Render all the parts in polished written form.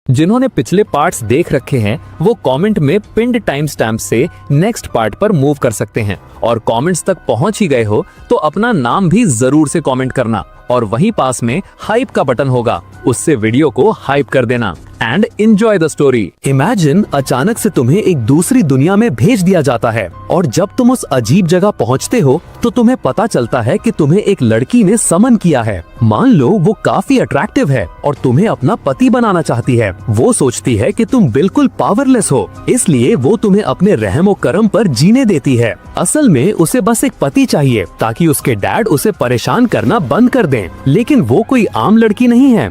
जिन्होंने पिछले पार्ट्स देख रखे हैं वो कमेंट में पिंड टाइम स्टैम्प से नेक्स्ट पार्ट पर मूव कर सकते हैं, और कमेंट्स तक पहुंच ही गए हो तो अपना नाम भी जरूर से कमेंट करना, और वहीं पास में हाइप का बटन होगा, उससे वीडियो को हाइप कर देना। And enjoy the story. Imagine अचानक से तुम्हें एक दूसरी दुनिया में भेज दिया जाता है, और जब तुम उस अजीब जगह पहुंचते हो तो तुम्हें पता चलता है कि तुम्हें एक लड़की ने समन किया है। मान लो वो काफी अट्रैक्टिव है और तुम्हें अपना पति बनाना चाहती है। वो सोचती है कि तुम बिल्कुल पावरलेस हो, इसलिए वो तुम्हें अपने रहमो करम पर जीने देती है। असल में उसे बस एक पति चाहिए ताकि उसके डैड उसे परेशान करना बंद कर दें। लेकिन वो कोई आम लड़की नहीं है।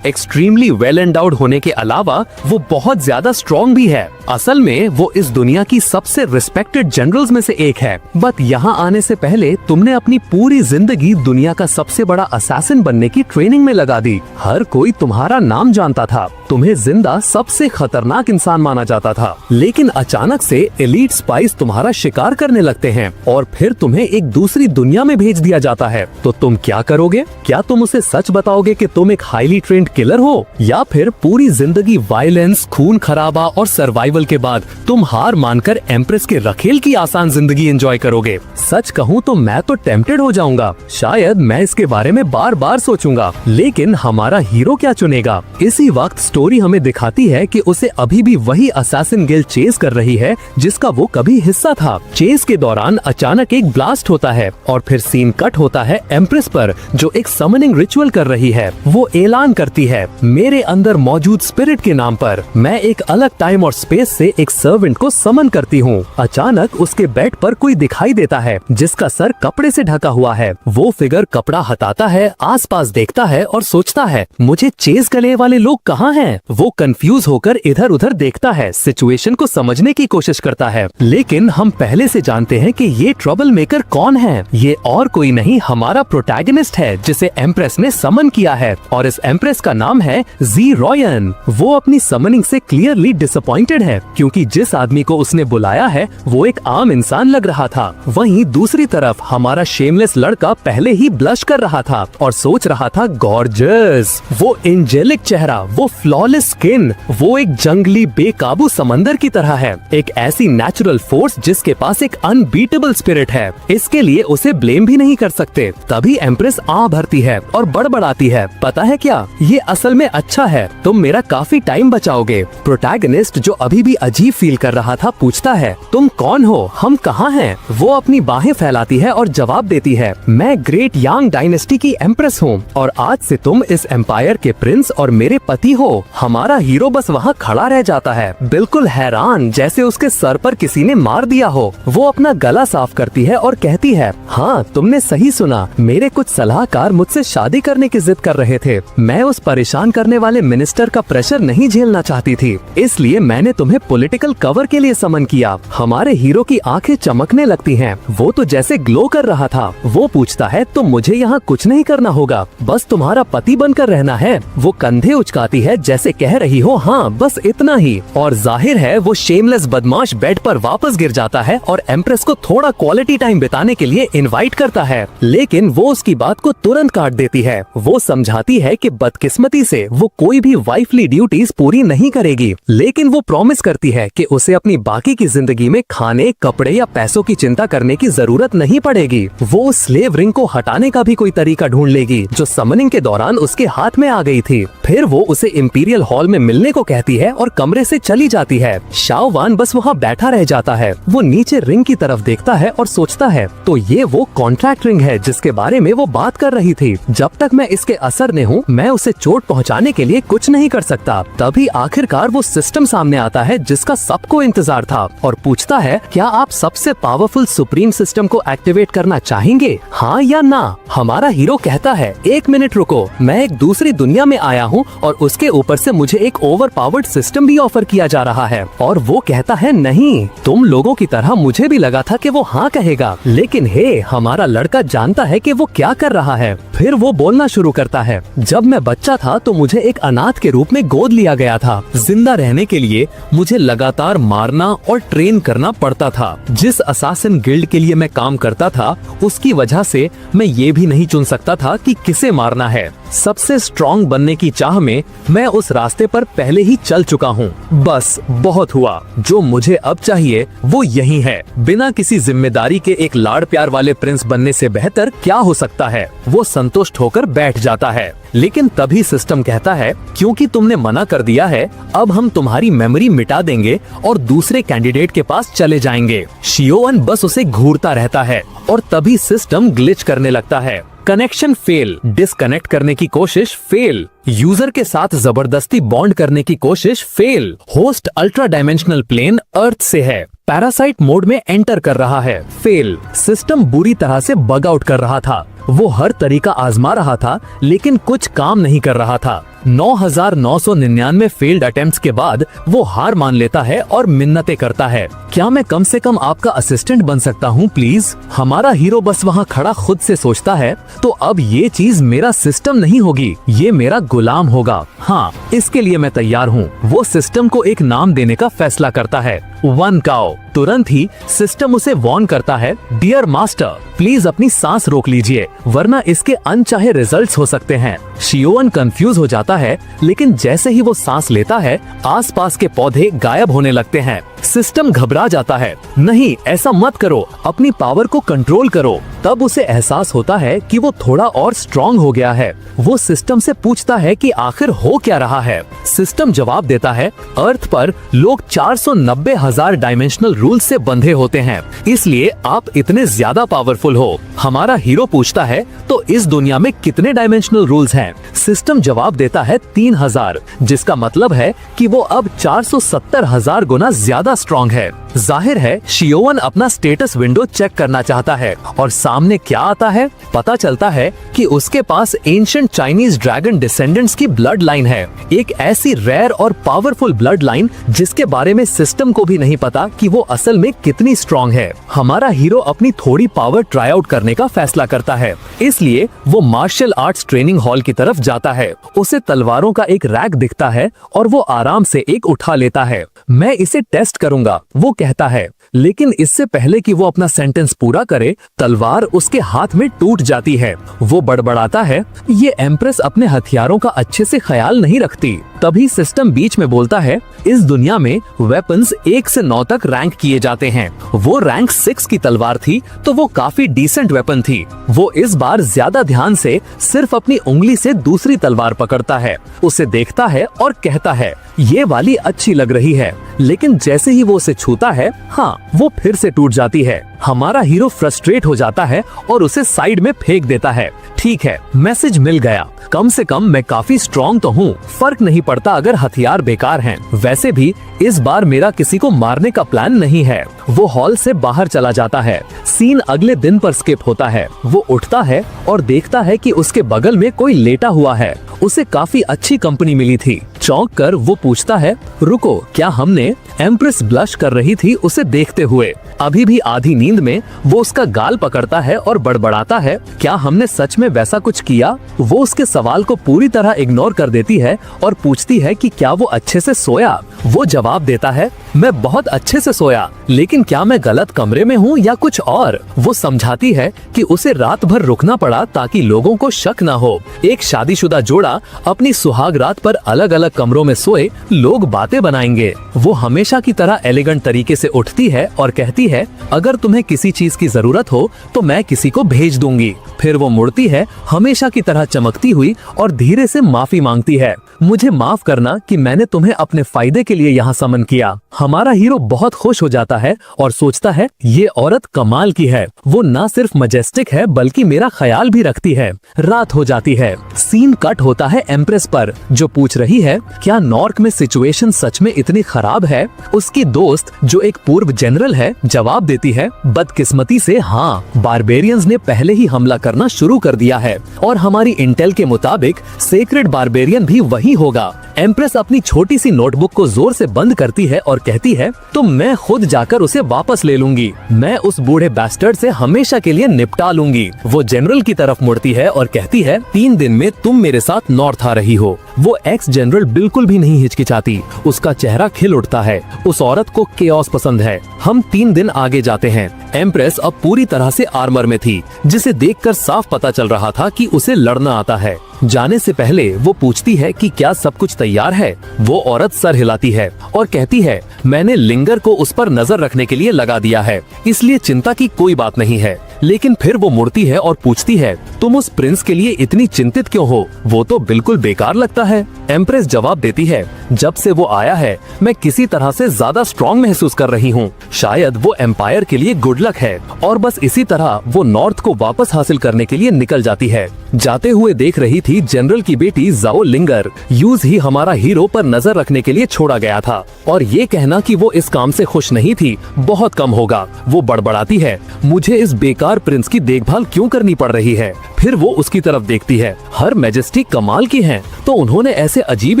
एक्सट्रीमली वेल एंडाउड होने के अलावा वो बहुत ज्यादा स्ट्रॉन्ग भी है। असल में वो इस दुनिया की सबसे रिस्पेक्टेड जनरल्स में से एक है। बट यहाँ आने से पहले तुमने अपनी पूरी जिंदगी दुनिया का सबसे बड़ा असैसिन बनने की ट्रेनिंग में लगा दी। हर कोई तुम्हारा नाम जानता था, तुम्हें जिंदा सबसे खतरनाक इंसान माना जाता था। लेकिन अचानक से एलीट स्पाइस तुम्हारा शिकार करने लगते हैं और फिर तुम्हें एक दूसरी दुनिया में भेज दिया जाता है। तो तुम क्या करोगे? क्या तुम उसे सच बताओगे कि तुम एक हाईली ट्रेंड किलर हो, या फिर पूरी जिंदगी वायलेंस, खून खराबा और सर्वाइवल के बाद तुम हार मानकर एम्प्रेस के रखेल की आसान जिंदगी एंजॉय करोगे? सच कहूँ तो मैं तो टेम्प्टेड हो जाऊंगा। शायद मैं इसके बारे में बार बार सोचूंगा। लेकिन हमारा हीरो क्या चुनेगा? इसी वक्त स्टोरी हमें दिखाती है कि उसे अभी भी वही असैसिन गिल्ड चेस कर रही है जिसका वो कभी हिस्सा था। चेस के दौरान अचानक एक ब्लास्ट होता है और फिर सीन कट होता है एम्प्रेस पर, जो एक समनिंग रिचुअल कर रही है। वो ऐलान करती है, मेरे अंदर मौजूद स्पिरिट के नाम पर मैं एक अलग टाइम और स्पेस से एक सर्वेंट को समन करती हूँ। अचानक उसके बेड पर कोई दिखाई देता है जिसका सर कपड़े से ढका हुआ है। वो फिगर कपड़ा हटाता है, आसपास देखता है और सोचता है, मुझे चेस गले वाले लोग कहाँ हैं? वो कंफ्यूज होकर इधर उधर देखता है, सिचुएशन को समझने की कोशिश करता है। लेकिन हम पहले से जानते हैं कि ये ट्रबल मेकर कौन है। ये और कोई नहीं, हमारा प्रोटैगनिस्ट है जिसे एम्प्रेस ने समन किया है, और इस एम्प्रेस का नाम है जी रॉयन। वो अपनी समनिंग से क्लियरली डिसअपॉइंटेड है क्योंकि जिस आदमी को उसने बुलाया है वो एक आम इंसान लग रहा था। वहीं दूसरी तरफ हमारा शेमलेस लड़का पहले ही ब्लश कर रहा था और सोच रहा था, गॉर्जियस, वो एंजेलिक चेहरा, वो फ्लॉलेस स्किन, वो एक जंगली बेकाबू समंदर की तरह है, एक ऐसी नेचुरल फोर्स जिसके पास एक अनबीटेबल स्पिरिट है। इसके लिए उसे ब्लेम भी नहीं कर सकते। तभी एम्प्रेस आ भरती है और बड़बड़ाती है, पता है क्या, ये असल में अच्छा है, तुम मेरा काफी टाइम बचाओगे। प्रोटैगनिस्ट, जो अभी भी अजीब फील कर रहा था, पूछता है, तुम कौन हो, हम कहाँ हैं? वो अपनी बाहें फैलाती है और जवाब देती है, मैं ग्रेट यांग डायनेस्टी की एम्प्रेस हूँ और आज से तुम इस एम्पायर के प्रिंस और मेरे पति हो। हमारा हीरो बस वहाँ खड़ा रह जाता है, बिल्कुल हैरान, जैसे उसके सर पर किसी ने मार दिया हो। वो अपना गला साफ करती है और कहती है, हाँ तुमने सही सुना, मेरे कुछ सलाहकार मुझसे शादी करने की जिद कर रहे थे। मैं उस परेशान करने वाले मिनिस्टर का प्रेशर नहीं झेलना चाहती थी, इसलिए मैंने तुम्हें पॉलिटिकल कवर के लिए समन किया। हमारे हीरो की आंखें चमकने लगती हैं, वो तो जैसे ग्लो कर रहा था। वो पूछता है, तो मुझे यहाँ कुछ नहीं करना होगा, बस तुम्हारा पति बनकर रहना है। वो कंधे उचकाती है जैसे कह रही हो, हाँ बस इतना ही। और जाहिर है वो शेमलेस बदमाश बेड पर वापस गिर जाता है और एम्प्रेस को थोड़ा क्वालिटी टाइम बिताने के लिए इनवाइट करता है। लेकिन वो उसकी बात को तुरंत काट देती है। वो समझाती है कि बदकिस्मती से वो कोई भी वाइफली ड्यूटीज पूरी नहीं करेगी, लेकिन वो प्रॉमिस करती है कि उसे अपनी बाकी की जिंदगी में खाने, कपड़े या पैसों की चिंता करने की जरूरत नहीं पड़ेगी। वो स्लेव रिंग को हटाने का भी कोई तरीका ढूंढ लेगी जो समनिंग के दौरान उसके हाथ में आ गई थी। फिर वो उसे इंपीरियल हॉल में मिलने को कहती है और कमरे से चली जाती है। शाओवान बस वहाँ बैठा रह जाता है। वो नीचे रिंग की तरफ देखता है और सोचता है, तो ये वो कॉन्ट्रैक्ट रिंग है जिसके बारे में वो बात कर रही थी। जब तक मैं इसके असर में हूँ, मैं उसे चोट पहुँचाने के लिए कुछ नहीं कर सकता। तभी आखिरकार वो सिस्टम सामने आता है जिसका सबको इंतजार था और पूछता है, क्या आप सबसे पावरफुल सुप्रीम सिस्टम को एक्टिवेट करना चाहेंगे, हाँ या ना? हमारा हीरो कहता है, एक मिनट रुको, मैं एक दूसरी दुनिया में आया हूँ और उसके ऊपर से मुझे एक ओवर पावर्ड सिस्टम भी ऑफर किया जा रहा है। और वो कहता है, नहीं, तुम लोगों की तरह मुझे भी लगा था कि वो हाँ कहेगा, लेकिन हे, हमारा लड़का जानता है कि वो क्या कर रहा है। फिर वो बोलना शुरू करता है, जब मैं बच्चा था तो मुझे एक अनाथ के रूप में गोद लिया गया था। जिंदा रहने के लिए मुझे लगातार मारना और ट्रेन करना पड़ता था। जिस असैसिन गिल्ड के लिए मैं काम करता था उसकी वजह से मैं ये भी नहीं चुन सकता था कि किसे मारना है। सबसे स्ट्रॉन्ग बनने की चाह में मैं उस रास्ते पर पहले ही चल चुका हूँ। बस बहुत हुआ, जो मुझे अब चाहिए वो यही है। बिना किसी जिम्मेदारी के एक लाड़ प्यार वाले प्रिंस बनने से बेहतर क्या हो सकता है। वो संतुष्ट होकर बैठ जाता है, लेकिन तभी सिस्टम कहता है क्योंकि तुमने मना कर दिया है, अब हम तुम्हारी मेमोरी मिटा देंगे और दूसरे कैंडिडेट के पास चले जाएंगे। शियोवन बस उसे घूरता रहता है और तभी सिस्टम ग्लिच करने लगता है। कनेक्शन फेल, डिस्कनेक्ट करने की कोशिश फेल, यूजर के साथ जबरदस्ती बॉन्ड करने की कोशिश fail, host ultra dimensional plane earth से है, पैरासाइट मोड में एंटर कर रहा है फेल, सिस्टम बुरी तरह से बग आउट कर रहा था। वो हर तरीका आजमा रहा था लेकिन कुछ काम नहीं कर रहा था। 9,999 फेल्ड अटेम्प्ट्स के बाद वो हार मान लेता है और मिन्नतें करता है, क्या मैं कम से कम आपका असिस्टेंट बन सकता हूँ प्लीज। हमारा हीरो बस वहाँ खड़ा खुद से सोचता है, तो अब ये चीज मेरा सिस्टम नहीं होगी, ये मेरा गुलाम होगा। हाँ, इसके लिए मैं तैयार हूँ। वो सिस्टम को एक नाम देने का फैसला करता है, वन काओ। तुरंत ही सिस्टम उसे वार्न करता है, डियर मास्टर प्लीज अपनी सांस रोक लीजिए, वरना इसके अनचाहे रिजल्ट्स हो सकते हैं। शियोवन कंफ्यूज हो जाता है, लेकिन जैसे ही वो सांस लेता है आसपास के पौधे गायब होने लगते हैं। सिस्टम घबरा जाता है, नहीं ऐसा मत करो, अपनी पावर को कंट्रोल करो। तब उसे एहसास होता है कि वो थोड़ा और स्ट्रॉन्ग हो गया है। वो सिस्टम से पूछता है कि आखिर हो क्या रहा है। सिस्टम जवाब देता है, अर्थ पर लोग 490,000 डायमेंशनल रूल से बंधे होते हैं, इसलिए आप इतने ज्यादा पावरफुल हो। हमारा हीरो पूछता है, तो इस दुनिया में कितने डायमेंशनल रूल्स हैं? सिस्टम जवाब देता है 3,000, जिसका मतलब है कि वो अब 470,000 गुना ज्यादा स्ट्रॉन्ग है। जाहिर है शियोवन अपना स्टेटस विंडो चेक करना चाहता है और सामने क्या आता है? पता चलता है कि उसके पास एंशिएंट चाइनीज ड्रैगन डिसेंडेंट्स की ब्लड लाइन है, एक ऐसी रेयर और पावरफुल ब्लड लाइन जिसके बारे में सिस्टम को भी नहीं पता कि वो असल में कितनी स्ट्रॉन्ग है। हमारा हीरो अपनी थोड़ी पावर ट्राई आउट करने का फैसला करता है, इसलिए वो मार्शल आर्ट्स ट्रेनिंग हॉल की तरफ जाता है। उसे तलवारों का एक रैक दिखता है और वो आराम से एक उठा लेता है। मैं इसे टेस्ट करूंगा, वो कहता है, लेकिन इससे पहले कि वो अपना सेंटेंस पूरा करे, तलवार उसके हाथ में टूट जाती है। वो बड़बड़ाता है, ये एम्प्रेस अपने हथियारों का अच्छे से ख्याल नहीं रखती। तभी सिस्टम बीच में बोलता है, इस दुनिया में वेपन्स 1 से 9 तक रैंक किए जाते हैं। वो रैंक 6 की तलवार थी, तो वो काफी डिसेंट वेपन थी। वो इस बार ज्यादा ध्यान से सिर्फ अपनी उंगली से दूसरी तलवार पकड़ता है, उसे देखता है और कहता है, ये वाली अच्छी लग रही है। लेकिन जैसे ही वो उसे छूता है, हाँ, वो फिर से टूट जाती है। हमारा हीरो फ्रस्ट्रेट हो जाता है और उसे साइड में फेंक देता है। ठीक है, मैसेज मिल गया, कम से कम मैं काफी स्ट्रॉन्ग तो हूँ, फर्क नहीं पड़ता अगर हथियार बेकार हैं। वैसे भी इस बार मेरा किसी को मारने का प्लान नहीं है। वो हॉल से बाहर चला जाता है। सीन अगले दिन पर स्किप होता है। वो उठता है और देखता है कि उसके बगल में कोई लेटा हुआ है। उसे काफी अच्छी कंपनी मिली थी। चौंक कर वो पूछता है, रुको, क्या हमने? एम्प्रेस ब्लश कर रही थी उसे देखते हुए। अभी भी आधी नींद में वो उसका गाल पकड़ता है और बड़बड़ाता है, क्या हमने सच में वैसा कुछ किया? वो उसके सवाल को पूरी तरह इग्नोर कर देती है और पूछती है कि क्या वो अच्छे से सोया? वो जवाब देता है, मैं बहुत अच्छे से सोया, लेकिन क्या मैं गलत कमरे में हूँ या कुछ और? वो समझाती है कि उसे रात भर रुकना पड़ा ताकि लोगों को शक न हो। एक शादीशुदा जोड़ा अपनी सुहाग रात पर अलग अलग कमरों में सोए, लोग बातें बनाएंगे। वो हमेशा की तरह एलिगेंट तरीके से उठती है और कहती है, अगर तुम्हें किसी चीज की जरूरत हो तो मैं किसी को भेज दूंगी। फिर वो मुड़ती है हमेशा की तरह चमकती हुई और धीरे से माफी मांगती है, मुझे माफ करना कि मैंने तुम्हें अपने फायदे के लिए यहाँ समन किया। हमारा हीरो बहुत खुश हो जाता है और सोचता है, ये औरत कमाल की है, वो न सिर्फ मजेस्टिक है बल्कि मेरा ख्याल भी रखती है। रात हो जाती है। सीन कट होता है एम्प्रेस पर, जो पूछ रही है, क्या नॉर्क में सिचुएशन सच में इतनी खराब है? उसकी दोस्त जो एक पूर्व जनरल है जवाब देती है, बदकिस्मती से हाँ, बारबेरियंस ने पहले ही हमला करना शुरू कर दिया है और हमारी इंटेल के मुताबिक सेक्रेड बारबेरियन भी वही होगा। एम्प्रेस अपनी छोटी सी नोटबुक को जोर से बंद करती है और कहती है, तो मैं खुद जाकर उसे वापस ले लूंगी। मैं उस बूढ़े बैस्टर्ड से हमेशा के लिए निपटा लूंगी। वो जनरल की तरफ मुड़ती है और कहती है, 3 दिन में तुम मेरे साथ नॉर्थ आ रही हो। वो एक्स जनरल बिल्कुल भी नहीं हिचकिचाती, उसका चेहरा खिल उठता है। उस औरत को केओस पसंद है। हम 3 दिन आगे जाते हैं। एम्प्रेस अब पूरी तरह से आर्मर में थी, जिसे देखकर साफ पता चल रहा था कि उसे लड़ना आता है। जाने से पहले वो पूछती है कि क्या सब कुछ तैयार है। वो औरत सर हिलाती है और कहती है, मैंने लिंगर को उस पर नजर रखने के लिए लगा दिया है, इसलिए चिंता की कोई बात नहीं है। लेकिन फिर वो मुड़ती है और पूछती है, तुम उस प्रिंस के लिए इतनी चिंतित क्यों हो? वो तो बिल्कुल बेकार लगता है। एम्प्रेस जवाब देती है, जब से वो आया है मैं किसी तरह से ज्यादा स्ट्रॉन्ग महसूस कर रही हूँ। शायद वो एम्पायर के लिए गुड लक है। और बस इसी तरह वो नॉर्थ को वापस हासिल करने के लिए निकल जाती है। जाते हुए देख रही थी जनरल की बेटी जाओ लिंगर। यूज ही हमारा हीरो पर नजर रखने के लिए छोड़ा गया था, और ये कहना कि वो इस काम से खुश नहीं थी बहुत कम होगा। वो बड़बड़ाती है, मुझे इस बेकार प्रिंस की देखभाल क्यों करनी पड़ रही है। फिर वो उसकी तरफ देखती है, हर मैजेस्टी कमाल की है, तो उन्होंने ऐसे अजीब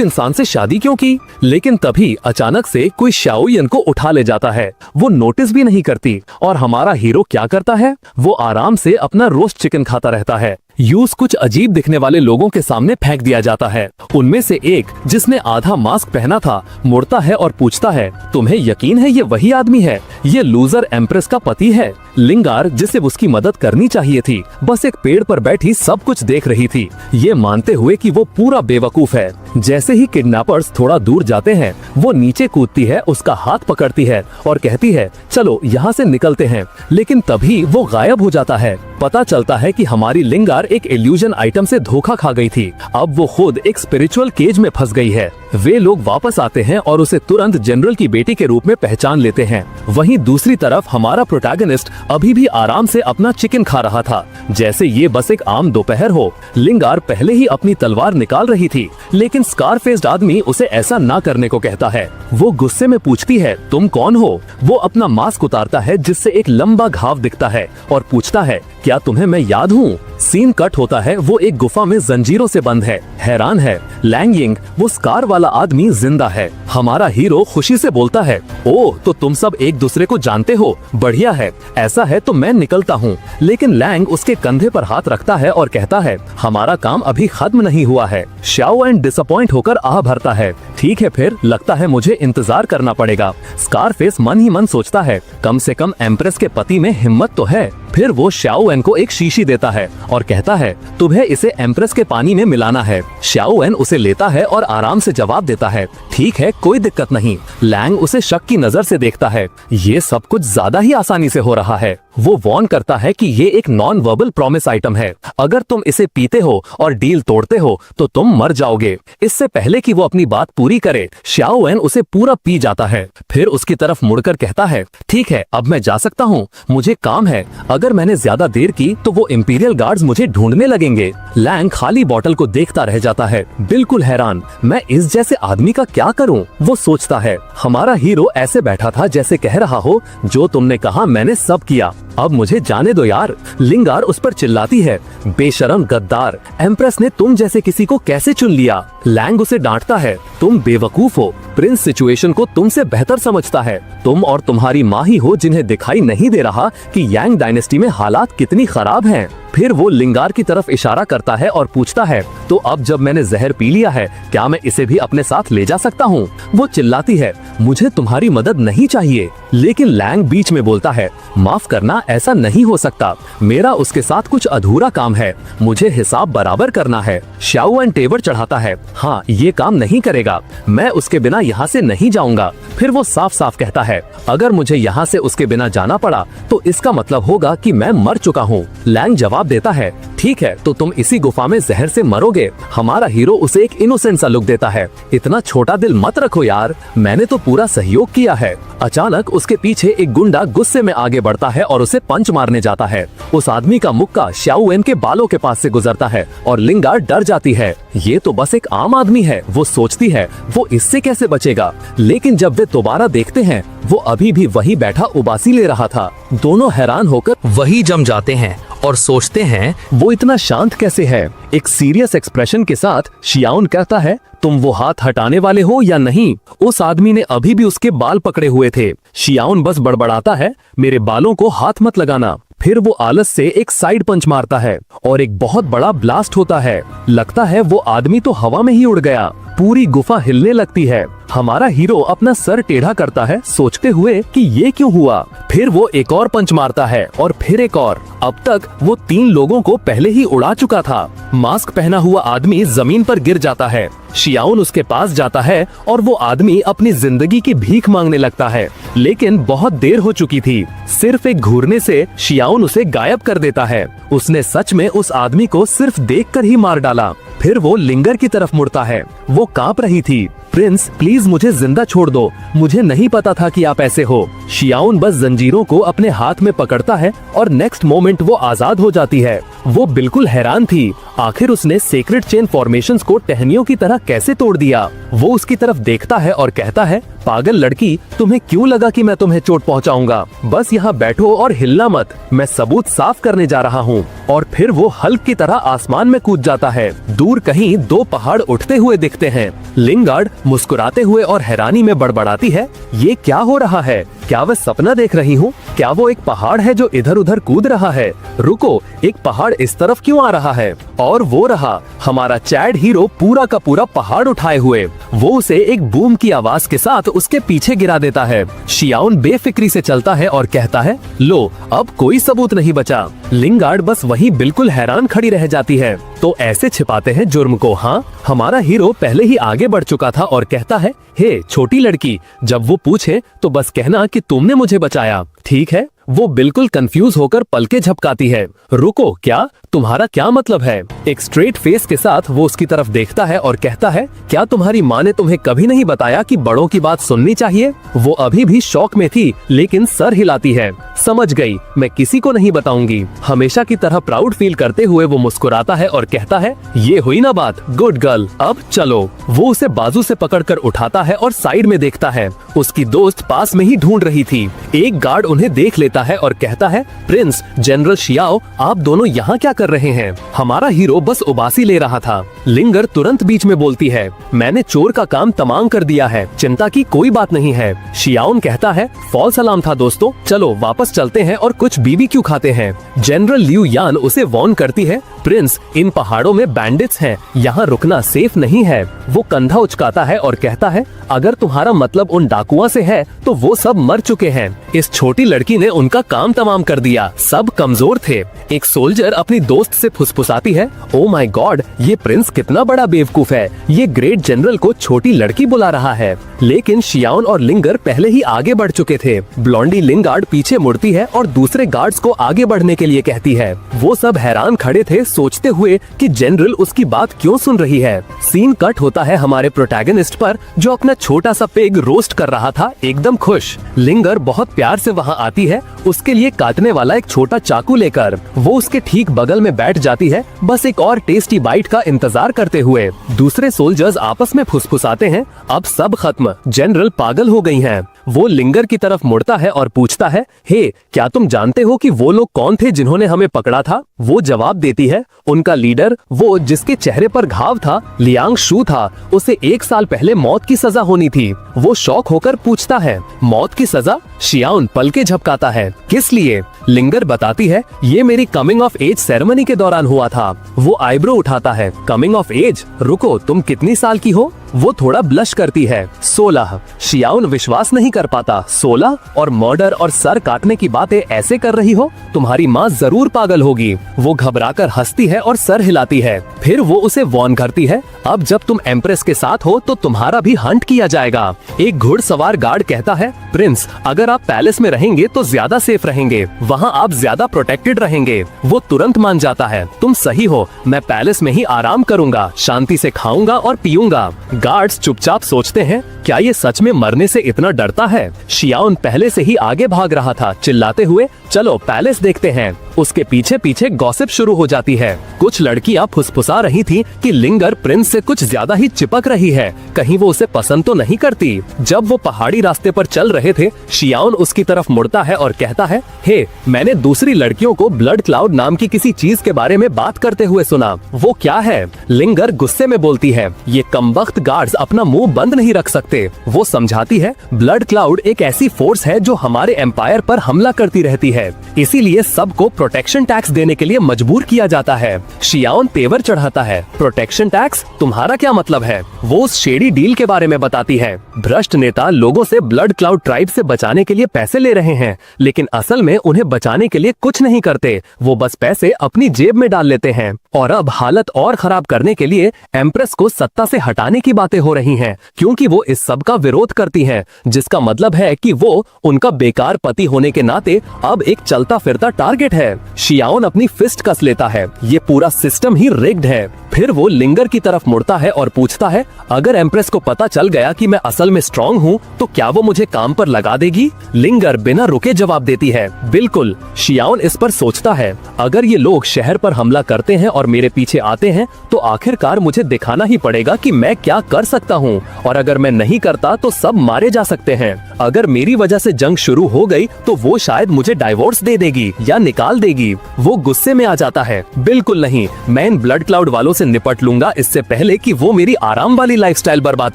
इंसान से शादी क्यों की? लेकिन तभी अचानक से कोई शाओयन को उठा ले जाता है। वो नोटिस भी नहीं करती, और हमारा हीरो क्या करता है? वो आराम से अपना रोस्ट चिकन खाता रहता है। यूज कुछ अजीब दिखने वाले लोगों के सामने फेंक दिया जाता है। उनमें से एक, जिसने आधा मास्क पहना था, मुड़ता है और पूछता है, तुम्हें यकीन है ये वही आदमी है? ये लूजर एम्प्रेस का पति है। लिंगार, जिसे उसकी मदद करनी चाहिए थी, बस एक पेड़ पर बैठी सब कुछ देख रही थी, ये मानते हुए कि वो पूरा बेवकूफ है। जैसे ही किडनैपर्स थोड़ा दूर जाते हैं, वो नीचे कूदती है, उसका हाथ पकड़ती है और कहती है, चलो यहाँ से निकलते हैं। लेकिन तभी वो गायब हो जाता है। पता चलता है कि हमारी लिंगार एक इल्यूजन आइटम से धोखा खा गई थी। अब वो खुद एक स्पिरिचुअल केज में फंस गई है। वे लोग वापस आते हैं और उसे तुरंत जनरल की बेटी के रूप में पहचान लेते हैं। वहीं दूसरी तरफ हमारा प्रोटैगनिस्ट अभी भी आराम से अपना चिकन खा रहा था, जैसे ये बस एक आम दोपहर हो। लिंगार पहले ही अपनी तलवार निकाल रही थी, लेकिन स्कारफेस्ड आदमी उसे ऐसा ना करने को कहता है। वो गुस्से में पूछती है, तुम कौन हो? वो अपना मास्क उतारता है, जिससे एक लंबा घाव दिखता है, और पूछता है, क्या तुम्हें मैं याद हूँ? सीन कट होता है, वो एक गुफा में जंजीरों से बंद है। हैरान है लैंग यिंग, वो स्कार वाला आदमी जिंदा है। हमारा हीरो खुशी से बोलता है, ओह तो तुम सब एक दूसरे को जानते हो, बढ़िया है, ऐसा है तो मैं निकलता हूँ। लेकिन लैंग उसके कंधे पर हाथ रखता है और कहता है, हमारा काम अभी खत्म नहीं हुआ है। शाओ एंड डिसअपॉइंट होकर आह भरता है, ठीक है फिर, लगता है मुझे इंतजार करना पड़ेगा। स्कारफेस मन ही मन सोचता है, कम से कम एम्प्रेस के पति में हिम्मत तो है। फिर वो शाओएन को एक शीशी देता है और कहता है, तुम्हें इसे एम्प्रेस के पानी में मिलाना है। शाओएन उसे लेता है और आराम से जवाब देता है, ठीक है, कोई दिक्कत नहीं। लैंग उसे शक की नजर से देखता है, ये सब कुछ ज्यादा ही आसानी से हो रहा है। वो वॉर्न करता है कि ये एक नॉन वर्बल प्रॉमिस आइटम है, अगर तुम इसे पीते हो और डील तोड़ते हो तो तुम मर जाओगे। इससे पहले कि वो अपनी बात पूरी करे, शाओएन उसे पूरा पी जाता है। फिर उसकी तरफ मुड़कर कहता है, ठीक है, अब मैं जा सकता हूँ, मुझे काम है। अगर मैंने ज्यादा देर की तो वो इंपीरियल गार्ड्स मुझे ढूंढने लगेंगे। लैंग खाली बोतल को देखता रह जाता है, बिल्कुल हैरान, मैं इस जैसे आदमी का क्या करूं? वो सोचता है, हमारा हीरो ऐसे बैठा था जैसे कह रहा हो, जो तुमने कहा मैंने सब किया, अब मुझे जाने दो यार। लिंगार उस पर चिल्लाती है, बेशरम गद्दार, एम्प्रेस ने तुम जैसे किसी को कैसे चुन लिया? लैंग उसे डांटता है, तुम बेवकूफ हो, प्रिंस सिचुएशन को तुमसे बेहतर समझता है। तुम और तुम्हारी माँ ही हो जिन्हें दिखाई नहीं दे रहा कि यांग डायनेस्टी में हालात कितनी खराब हैं। फिर वो लिंगार की तरफ इशारा करता है और पूछता है, तो अब जब मैंने जहर पी लिया है, क्या मैं इसे भी अपने साथ ले जा सकता हूँ? वो चिल्लाती है, मुझे तुम्हारी मदद नहीं चाहिए। लेकिन लैंग बीच में बोलता है, माफ करना, ऐसा नहीं हो सकता, मेरा उसके साथ कुछ अधूरा काम है, मुझे हिसाब बराबर करना है। शाओएन तेवर चढ़ाता है, हाँ ये काम नहीं करेगा, मैं उसके बिना यहाँ से नहीं जाऊंगा। फिर वो साफ साफ कहता है, अगर मुझे यहाँ से उसके बिना जाना पड़ा तो इसका मतलब होगा कि मैं मर चुका हूँ। लैंग जवाब देता है, ठीक है, तो तुम इसी गुफा में जहर से मरोगे। हमारा हीरो उसे एक इनोसेंट सा लुक देता है, इतना छोटा दिल मत रखो यार, मैंने तो पूरा सहयोग किया है। अचानक उसके पीछे एक गुंडा गुस्से में आगे बढ़ता है और उसे पंच मारने जाता है। उस आदमी का मुक्का शाओएन के बालों के पास से गुजरता है और लिंगार डर जाती है, ये तो बस एक आम आदमी है। वो सोचती है, वो इससे कैसे बचेगा? लेकिन जब वे दोबारा देखते हैं, वो अभी भी वही बैठा उबासी ले रहा था। दोनों हैरान होकर वही जम जाते हैं और सोचते हैं वो इतना शांत कैसे है। एक सीरियस एक्सप्रेशन के साथ शियाउन कहता है, तुम वो हाथ हटाने वाले हो या नहीं? उस आदमी ने अभी भी उसके बाल पकड़े हुए थे। शियाउन बस बड़बड़ाता है, मेरे बालों को हाथ मत लगाना। फिर वो आलस से एक साइड पंच मारता है और एक बहुत बड़ा ब्लास्ट होता है। लगता है वो आदमी तो हवा में ही उड़ गया। पूरी गुफा हिलने लगती है। हमारा हीरो अपना सर टेढ़ा करता है, सोचते हुए कि ये क्यों हुआ। फिर वो एक और पंच मारता है और फिर एक और। अब तक वो 3 लोगों को पहले ही उड़ा चुका था। मास्क पहना हुआ आदमी जमीन पर गिर जाता है। शियाउन उसके पास जाता है और वो आदमी अपनी जिंदगी की भीख मांगने लगता है, लेकिन बहुत देर हो चुकी थी। सिर्फ एक घूरने से शियाउन उसे गायब कर देता है। उसने सच में उस आदमी को सिर्फ देखकर ही मार डाला। फिर वो लिंगर की तरफ मुड़ता है। वो कांप रही थी। प्रिंस प्लीज मुझे जिंदा छोड़ दो, मुझे नहीं पता था कि आप ऐसे हो। शियाउन बस जंजीरों को अपने हाथ में पकड़ता है और नेक्स्ट मोमेंट वो आजाद हो जाती है। वो बिल्कुल हैरान थी, आखिर उसने सेक्रेट चेन फॉर्मेशंस को टहनियों की तरह कैसे तोड़ दिया। वो उसकी तरफ देखता है और कहता है, पागल लड़की, तुम्हें क्यों लगा कि मैं तुम्हें चोट पहुंचाऊंगा? बस यहाँ बैठो और हिलना मत, मैं सबूत साफ करने जा रहा हूँ। और फिर वो हल्क की तरह आसमान में कूद जाता है। दूर कहीं 2 पहाड़ उठते हुए दिखते हैं। लिंगार्ड मुस्कुराते हुए और हैरानी में बड़बड़ाती है, ये क्या हो रहा है? क्या वह सपना देख रही हूँ? क्या वो एक पहाड़ है जो इधर उधर कूद रहा है? रुको, एक पहाड़ इस तरफ क्यों आ रहा है? और वो रहा हमारा चैड हीरो पूरा का पूरा पहाड़ उठाए हुए। वो उसे एक बूम की आवाज के साथ उसके पीछे गिरा देता है। शियाउन बेफिक्री से चलता है और कहता है, लो अब कोई सबूत नहीं बचा। लिंगार्ड बस वही बिल्कुल हैरान खड़ी रह जाती है। तो ऐसे छिपाते हैं जुर्म को? हाँ, हमारा हीरो पहले ही आगे बढ़ चुका था और कहता है, हे छोटी लड़की, जब वो पूछे तो बस कहना कि तुमने मुझे बचाया, ठीक है? वो बिल्कुल कंफ्यूज होकर पलके झपकाती है। रुको, क्या? तुम्हारा क्या मतलब है? एक स्ट्रेट फेस के साथ वो उसकी तरफ देखता है और कहता है, क्या तुम्हारी माँ ने तुम्हें कभी नहीं बताया कि बड़ों की बात सुननी चाहिए? वो अभी भी शौक में थी, लेकिन सर हिलाती है। समझ गई, मैं किसी को नहीं बताऊंगी। हमेशा की तरह प्राउड फील करते हुए वो मुस्कुराता है और कहता है, ये हुई ना बात, गुड गर्ल, अब चलो। वो उसे बाजू से पकड़कर उठाता है और साइड में देखता है। उसकी दोस्त पास में ही ढूंढ रही थी। एक गार्ड उन्हें देख लेता है और कहता है, प्रिंस, जनरल शियाओ, आप दोनों यहाँ क्या कर रहे हैं? हमारा हीरो बस उबासी ले रहा था। लिंगर तुरंत बीच में बोलती है, मैंने चोर का काम तमाम कर दिया है, चिंता की कोई बात नहीं है। शियाउन कहता है, फॉल्स अलार्म था दोस्तों, चलो वापस चलते हैं और कुछ BBQ खाते हैं। जनरल लियू यान उसे वार्न करती है, प्रिंस, इन पहाड़ों में बैंडिट्स हैं, यहाँ रुकना सेफ नहीं है। वो कंधा उचकाता है और कहता है, अगर तुम्हारा मतलब उन डाकुओं से है तो वो सब मर चुके हैं। इस छोटी लड़की ने उनका काम तमाम कर दिया, सब कमजोर थे। एक सोल्जर अपनी दोस्त से फुसफुसाती है, ओ माय गॉड, ये प्रिंस कितना बड़ा बेवकूफ है, ये ग्रेट जनरल को छोटी लड़की बुला रहा है। लेकिन शियाउन और लिंगर पहले ही आगे बढ़ चुके थे। ब्लॉन्डी लिंगार्ड पीछे मुड़ती है और दूसरे गार्ड्स को आगे बढ़ने के लिए कहती है। वो सब हैरान खड़े थे, सोचते हुए कि जनरल उसकी बात क्यों सुन रही है। सीन कट होता है हमारे प्रोटैगनिस्ट पर, जो अपना छोटा सा पिग रोस्ट कर रहा था, एकदम खुश। लिंगर बहुत प्यार से वहाँ आती है, उसके लिए काटने वाला एक छोटा चाकू लेकर। वो उसके ठीक बगल में बैठ जाती है, बस एक और टेस्टी बाइट का इंतजार करते हुए। दूसरे सोल्जर्स आपस में फुसफुसाते हैं, अब सब खत्म, जनरल पागल हो गई हैं। वो लिंगर की तरफ मुड़ता है और पूछता है, हे, क्या तुम जानते हो कि वो लोग कौन थे जिन्होंने हमें पकड़ा था? वो जवाब देती है, उनका लीडर, वो जिसके चेहरे पर घाव था, लियांग शू था, उसे 1 साल पहले मौत की सजा होनी थी। वो शॉक होकर पूछता है, मौत की सजा? शियाउन पलके झपकाता है, किस लिए? लिंगर बताती है, ये मेरी कमिंग ऑफ एज सेरेमनी के दौरान हुआ था। वो आईब्रो उठाता है, कमिंग ऑफ एज? रुको, तुम कितनी साल की हो? वो थोड़ा ब्लश करती है, 16। शियाउन विश्वास नहीं कर पाता, 16 और मर्डर और सर काटने की बातें ऐसे कर रही हो? तुम्हारी माँ जरूर पागल होगी। वो घबराकर हंसती है और सर हिलाती है। फिर वो उसे वार्न करती है, अब जब तुम एम्प्रेस के साथ हो तो तुम्हारा भी हंट किया जाएगा। एक घुड़सवार गार्ड कहता है, प्रिंस, अगर आप पैलेस में रहेंगे तो ज्यादा सेफ रहेंगे, वहाँ आप ज्यादा प्रोटेक्टेड रहेंगे। वो तुरंत मान जाता है, तुम सही हो, मैं पैलेस में ही आराम करूंगा, शांति से खाऊंगा और पीऊंगा। गार्ड्स चुपचाप सोचते हैं, क्या ये सच में मरने से इतना डरता है? शियाओन पहले से ही आगे भाग रहा था, चिल्लाते हुए, चलो पैलेस देखते हैं। उसके पीछे पीछे गॉसिप शुरू हो जाती है। कुछ लड़कियां फुसफुसा रही थीं कि लिंगर प्रिंस से कुछ ज्यादा ही चिपक रही है, कहीं वो उसे पसंद तो नहीं करती। जब वो पहाड़ी रास्ते पर चल रहे थे, शियाओन उसकी तरफ मुड़ता है और कहता है, हे, मैंने दूसरी लड़कियों को ब्लड क्लाउड नाम की किसी चीज के बारे में बात करते हुए सुना। वो क्या है? लिंगर गुस्से में बोलती है, ये कमबख्त गार्ड्स अपना मुंह बंद नहीं रख सकते। वो समझाती है, ब्लड क्लाउड एक ऐसी फोर्स है जो हमारे एम्पायर पर हमला करती रहती है, इसीलिए सबको प्रोटेक्शन टैक्स देने के लिए मजबूर किया जाता है। शियाओन तेवर चढ़ाता है, प्रोटेक्शन टैक्स? तुम्हारा क्या मतलब है? वो उस शेडी डील के बारे में बताती है। भ्रष्ट नेता लोगों से ब्लड क्लाउड ट्राइब से बचाने के लिए पैसे ले रहे हैं, लेकिन असल में उन्हें बचाने के लिए कुछ नहीं करते, वो बस पैसे अपनी जेब में डाल लेते हैं। और अब हालत और खराब करने के लिए एम्प्रेस को सत्ता से हटाने की बातें हो रही हैं, क्योंकि वो इस सब का विरोध करती है, जिसका मतलब है कि वो उनका बेकार पति होने के नाते अब एक चलता फिरता टारगेट है। शियाओन अपनी फिस्ट कस लेता है, ये पूरा सिस्टम ही रिग्ड है। फिर वो लिंगर की तरफ मुड़ता है और पूछता है, अगर एम्प्रेस को पता चल गया कि मैं असल में स्ट्रांग हूँ तो क्या वो मुझे काम पर लगा देगी? लिंगर बिना रुके जवाब देती है, बिल्कुल। शियाओन इस पर सोचता है, अगर ये लोग शहर पर हमला करते हैं और मेरे पीछे आते हैं तो आखिरकार मुझे दिखाना ही पड़ेगा कि मैं क्या कर सकता हूँ, और अगर मैं नहीं करता तो सब मारे जा सकते हैं। अगर मेरी वजह से जंग शुरू हो गई तो वो शायद मुझे डाइवोर्स दे देगी या निकाल देगी। वो गुस्से में आ जाता है, बिल्कुल नहीं, मैं इन ब्लड क्लाउड वालों से निपट लूंगा इससे पहले कि वो मेरी आराम वाली लाइफस्टाइल बर्बाद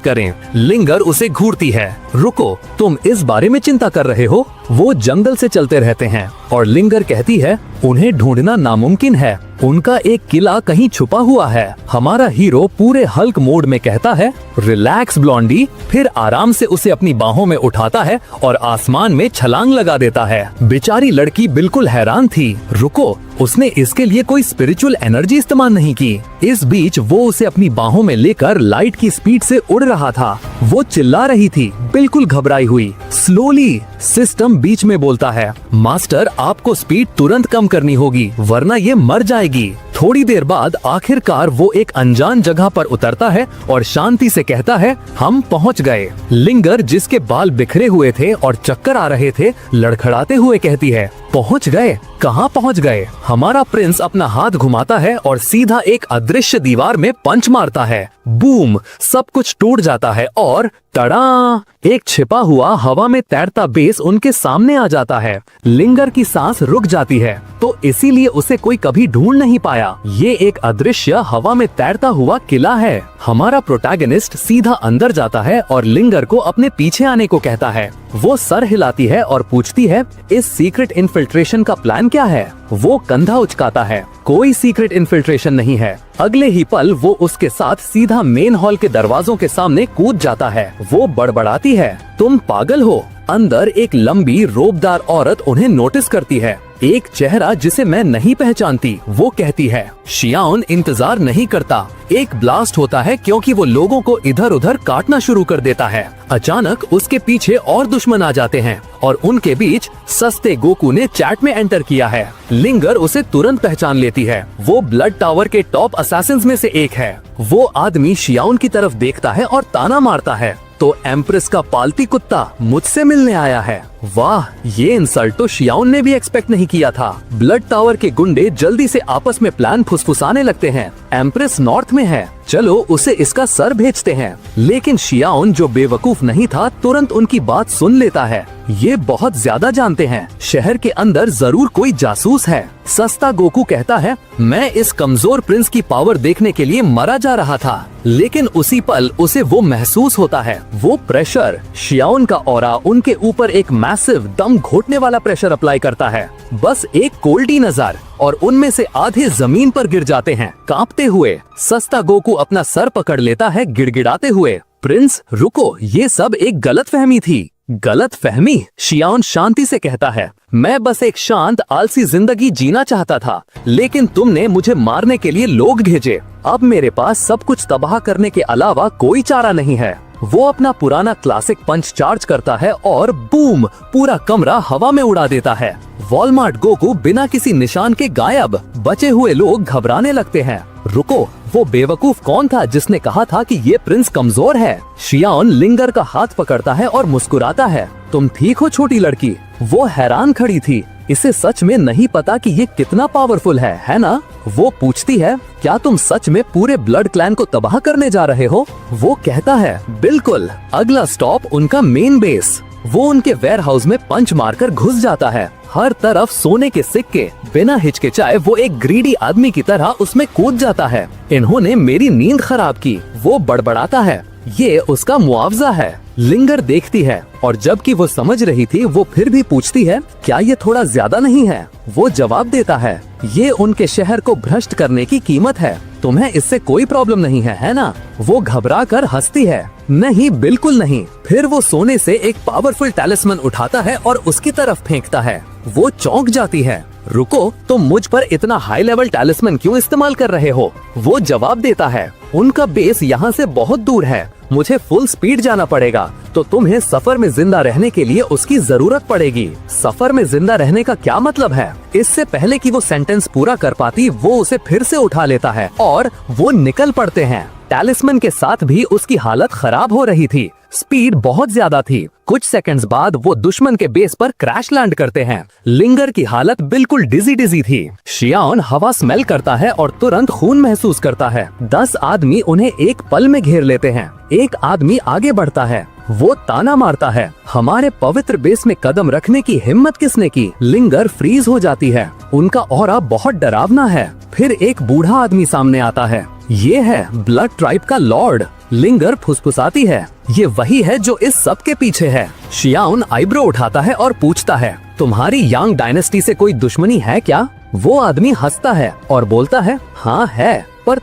करें। लिंगर उसे घूरती है, रुको, तुम इस बारे में चिंता कर रहे हो? वो जंगल से चलते रहते हैं और लिंगर कहती है, उन्हें ढूंढना नामुमकिन है, उनका एक किला कहीं छुपा हुआ है। हमारा हीरो पूरे हल्क मोड में कहता है, रिलैक्स ब्लॉन्डी, फिर आराम से उसे अपनी बाहों में उठाता है और आसमान में छलांग लगा देता है। बेचारी लड़की बिल्कुल हैरान थी, रुको, उसने इसके लिए कोई स्पिरिचुअल एनर्जी इस्तेमाल नहीं की। इस बीच वो उसे अपनी बाहों में लेकर लाइट की स्पीड से उड़ रहा था। वो चिल्ला रही थी, बिल्कुल घबराई हुई। स्लोली, सिस्टम बीच में बोलता है, मास्टर, आपको स्पीड तुरंत कम करनी होगी वरना ये मर जाएगी। थोड़ी देर बाद आखिरकार वो एक अनजान जगह पर उतरता है और शांति से कहता है, हम पहुंच गए। लिंगर, जिसके बाल बिखरे हुए थे और चक्कर आ रहे थे, लड़खड़ाते हुए कहती है, पहुंच गए? कहाँ पहुंच गए? हमारा प्रिंस अपना हाथ घुमाता है और सीधा एक अदृश्य दीवार में पंच मारता है। बूम, सब कुछ टूट जाता है और तड़ा, एक छिपा हुआ हवा में तैरता बेस उनके सामने आ जाता है। लिंगर की सांस रुक जाती है, तो इसीलिए उसे कोई कभी ढूंढ नहीं पाया। ये एक अदृश्य हवा में तैरता हुआ किला है। हमारा प्रोटैगनिस्ट सीधा अंदर जाता है और लिंगर को अपने पीछे आने को कहता है। वो सर हिलाती है और पूछती है, इस सीक्रेट इन्फिल्ट्रेशन का प्लान क्या है? वो कंधा उचकाता है, कोई सीक्रेट इन्फिल्ट्रेशन नहीं है। अगले ही पल वो उसके साथ सीधा मेन हॉल के दरवाजों के सामने कूद जाता है। वो बड़बड़ाती है, तुम पागल हो। अंदर एक लंबी रोबदार औरत उन्हें नोटिस करती है, एक चेहरा जिसे मैं नहीं पहचानती। वो कहती है, शियाओन इंतजार नहीं करता। एक ब्लास्ट होता है क्योंकि वो लोगों को इधर उधर काटना शुरू कर देता है। अचानक उसके पीछे और दुश्मन आ जाते हैं और उनके बीच सस्ते गोकू ने चैट में एंटर किया है। लिंगर उसे तुरंत पहचान लेती है, वो ब्लड टावर के टॉप असैसिन्स में से एक है। वो आदमी शियाओन की तरफ देखता है और ताना मारता है, तो एम्प्रेस का पालती कुत्ता मुझसे मिलने आया है। वाह, ये इंसल्ट तो शियाओन ने भी एक्सपेक्ट नहीं किया था। ब्लड टावर के गुंडे जल्दी से आपस में प्लान फुसफुसाने लगते हैं। एम्प्रेस नॉर्थ में है, चलो उसे इसका सर भेजते हैं। लेकिन शियाओन, जो बेवकूफ नहीं था, तुरंत उनकी बात सुन लेता है। ये बहुत ज्यादा जानते हैं, शहर के अंदर जरूर कोई जासूस है। सस्ता गोकू कहता है, मैं इस कमजोर प्रिंस की पावर देखने के लिए मरा जा रहा था। लेकिन उसी पल उसे वो महसूस होता है, वो प्रेशर। शियाओन का ऑरा उनके ऊपर एक मैसिव दम घोटने वाला प्रेशर अप्लाई करता है। बस एक कोल्डी नजर और उनमें से आधे जमीन पर गिर जाते हैं कांपते हुए। सस्ता गोकू अपना सर पकड़ लेता है गिड़गिड़ाते हुए, प्रिंस रुको, ये सब एक गलतफहमी थी। गलतफहमी? शियाओन शांति से कहता है, मैं बस एक शांत आलसी जिंदगी जीना चाहता था, लेकिन तुमने मुझे मारने के लिए लोग भेजे। अब मेरे पास सब कुछ तबाह करने के अलावा कोई चारा नहीं है। वो अपना पुराना क्लासिक पंच चार्ज करता है और बूम, पूरा कमरा हवा में उड़ा देता है। वॉलमार्ट गोकू बिना किसी निशान के गायब। बचे हुए लोग घबराने लगते हैं। रुको, वो बेवकूफ कौन था जिसने कहा था कि ये प्रिंस कमजोर है? शियाओन लिंगर का हाथ पकड़ता है और मुस्कुराता है। तुम ठीक हो छोटी लड़की? वो हैरान खड़ी थी। इसे सच में नहीं पता कि ये कितना पावरफुल है ना? वो पूछती है, क्या तुम सच में पूरे ब्लड क्लैन को तबाह करने जा रहे हो? वो कहता है, बिल्कुल। अगला स्टॉप उनका मेन बेस। वो उनके वेयर हाउस में पंच मारकर घुस जाता है। हर तरफ सोने के सिक्के। बिना हिचकिचाए वो एक ग्रीडी आदमी की तरह उसमें कूद जाता है। इन्होंने मेरी नींद खराब की, वो बड़बड़ाता है। ये उसका मुआवजा है। लिंगर देखती है और जबकि वो समझ रही थी, वो फिर भी पूछती है, क्या ये थोड़ा ज्यादा नहीं है? वो जवाब देता है, ये उनके शहर को भ्रष्ट करने की कीमत है। तुम्हें इससे कोई प्रॉब्लम नहीं है ना? वो घबरा कर हंसती है, नहीं बिल्कुल नहीं। फिर वो सोने से एक पावरफुल टैलिस्मन उठाता है और उसकी तरफ फेंकता है। वो चौंक जाती है, रुको, तुम मुझ पर इतना हाई लेवल टैलिस्मन क्यों इस्तेमाल कर रहे हो? वो जवाब देता है, उनका बेस यहाँ से बहुत दूर है, मुझे फुल स्पीड जाना पड़ेगा, तो तुम्हें सफर में जिंदा रहने के लिए उसकी जरूरत पड़ेगी। सफर में जिंदा रहने का क्या मतलब है? इससे पहले कि वो सेंटेंस पूरा कर पाती, वो उसे फिर से उठा लेता है और वो निकल पड़ते हैं। टैलिस्मन के साथ भी उसकी हालत खराब हो रही थी। स्पीड बहुत ज्यादा थी। कुछ सेकंड्स बाद वो दुश्मन के बेस पर क्रैश लैंड करते हैं। लिंगर की हालत बिल्कुल डिजी थी। शियाओन हवा स्मेल करता है और तुरंत खून महसूस करता है। 10 आदमी उन्हें एक पल में घेर लेते हैं। एक आदमी आगे बढ़ता है। वो ताना मारता है, हमारे पवित्र बेस में कदम रखने की हिम्मत किसने की? लिंगर फ्रीज हो जाती है। उनका ऑरा बहुत डरावना है। फिर एक बूढ़ा आदमी सामने आता है। ये है ब्लड ट्राइब का लॉर्ड। लिंगर फुसफुसाती है, ये वही है जो इस सब के पीछे है। शियाओन आईब्रो उठाता है और पूछता है, तुम्हारी यांग डायनेस्टी से कोई दुश्मनी है क्या? वो आदमी हंसता है और बोलता है, हाँ है, पर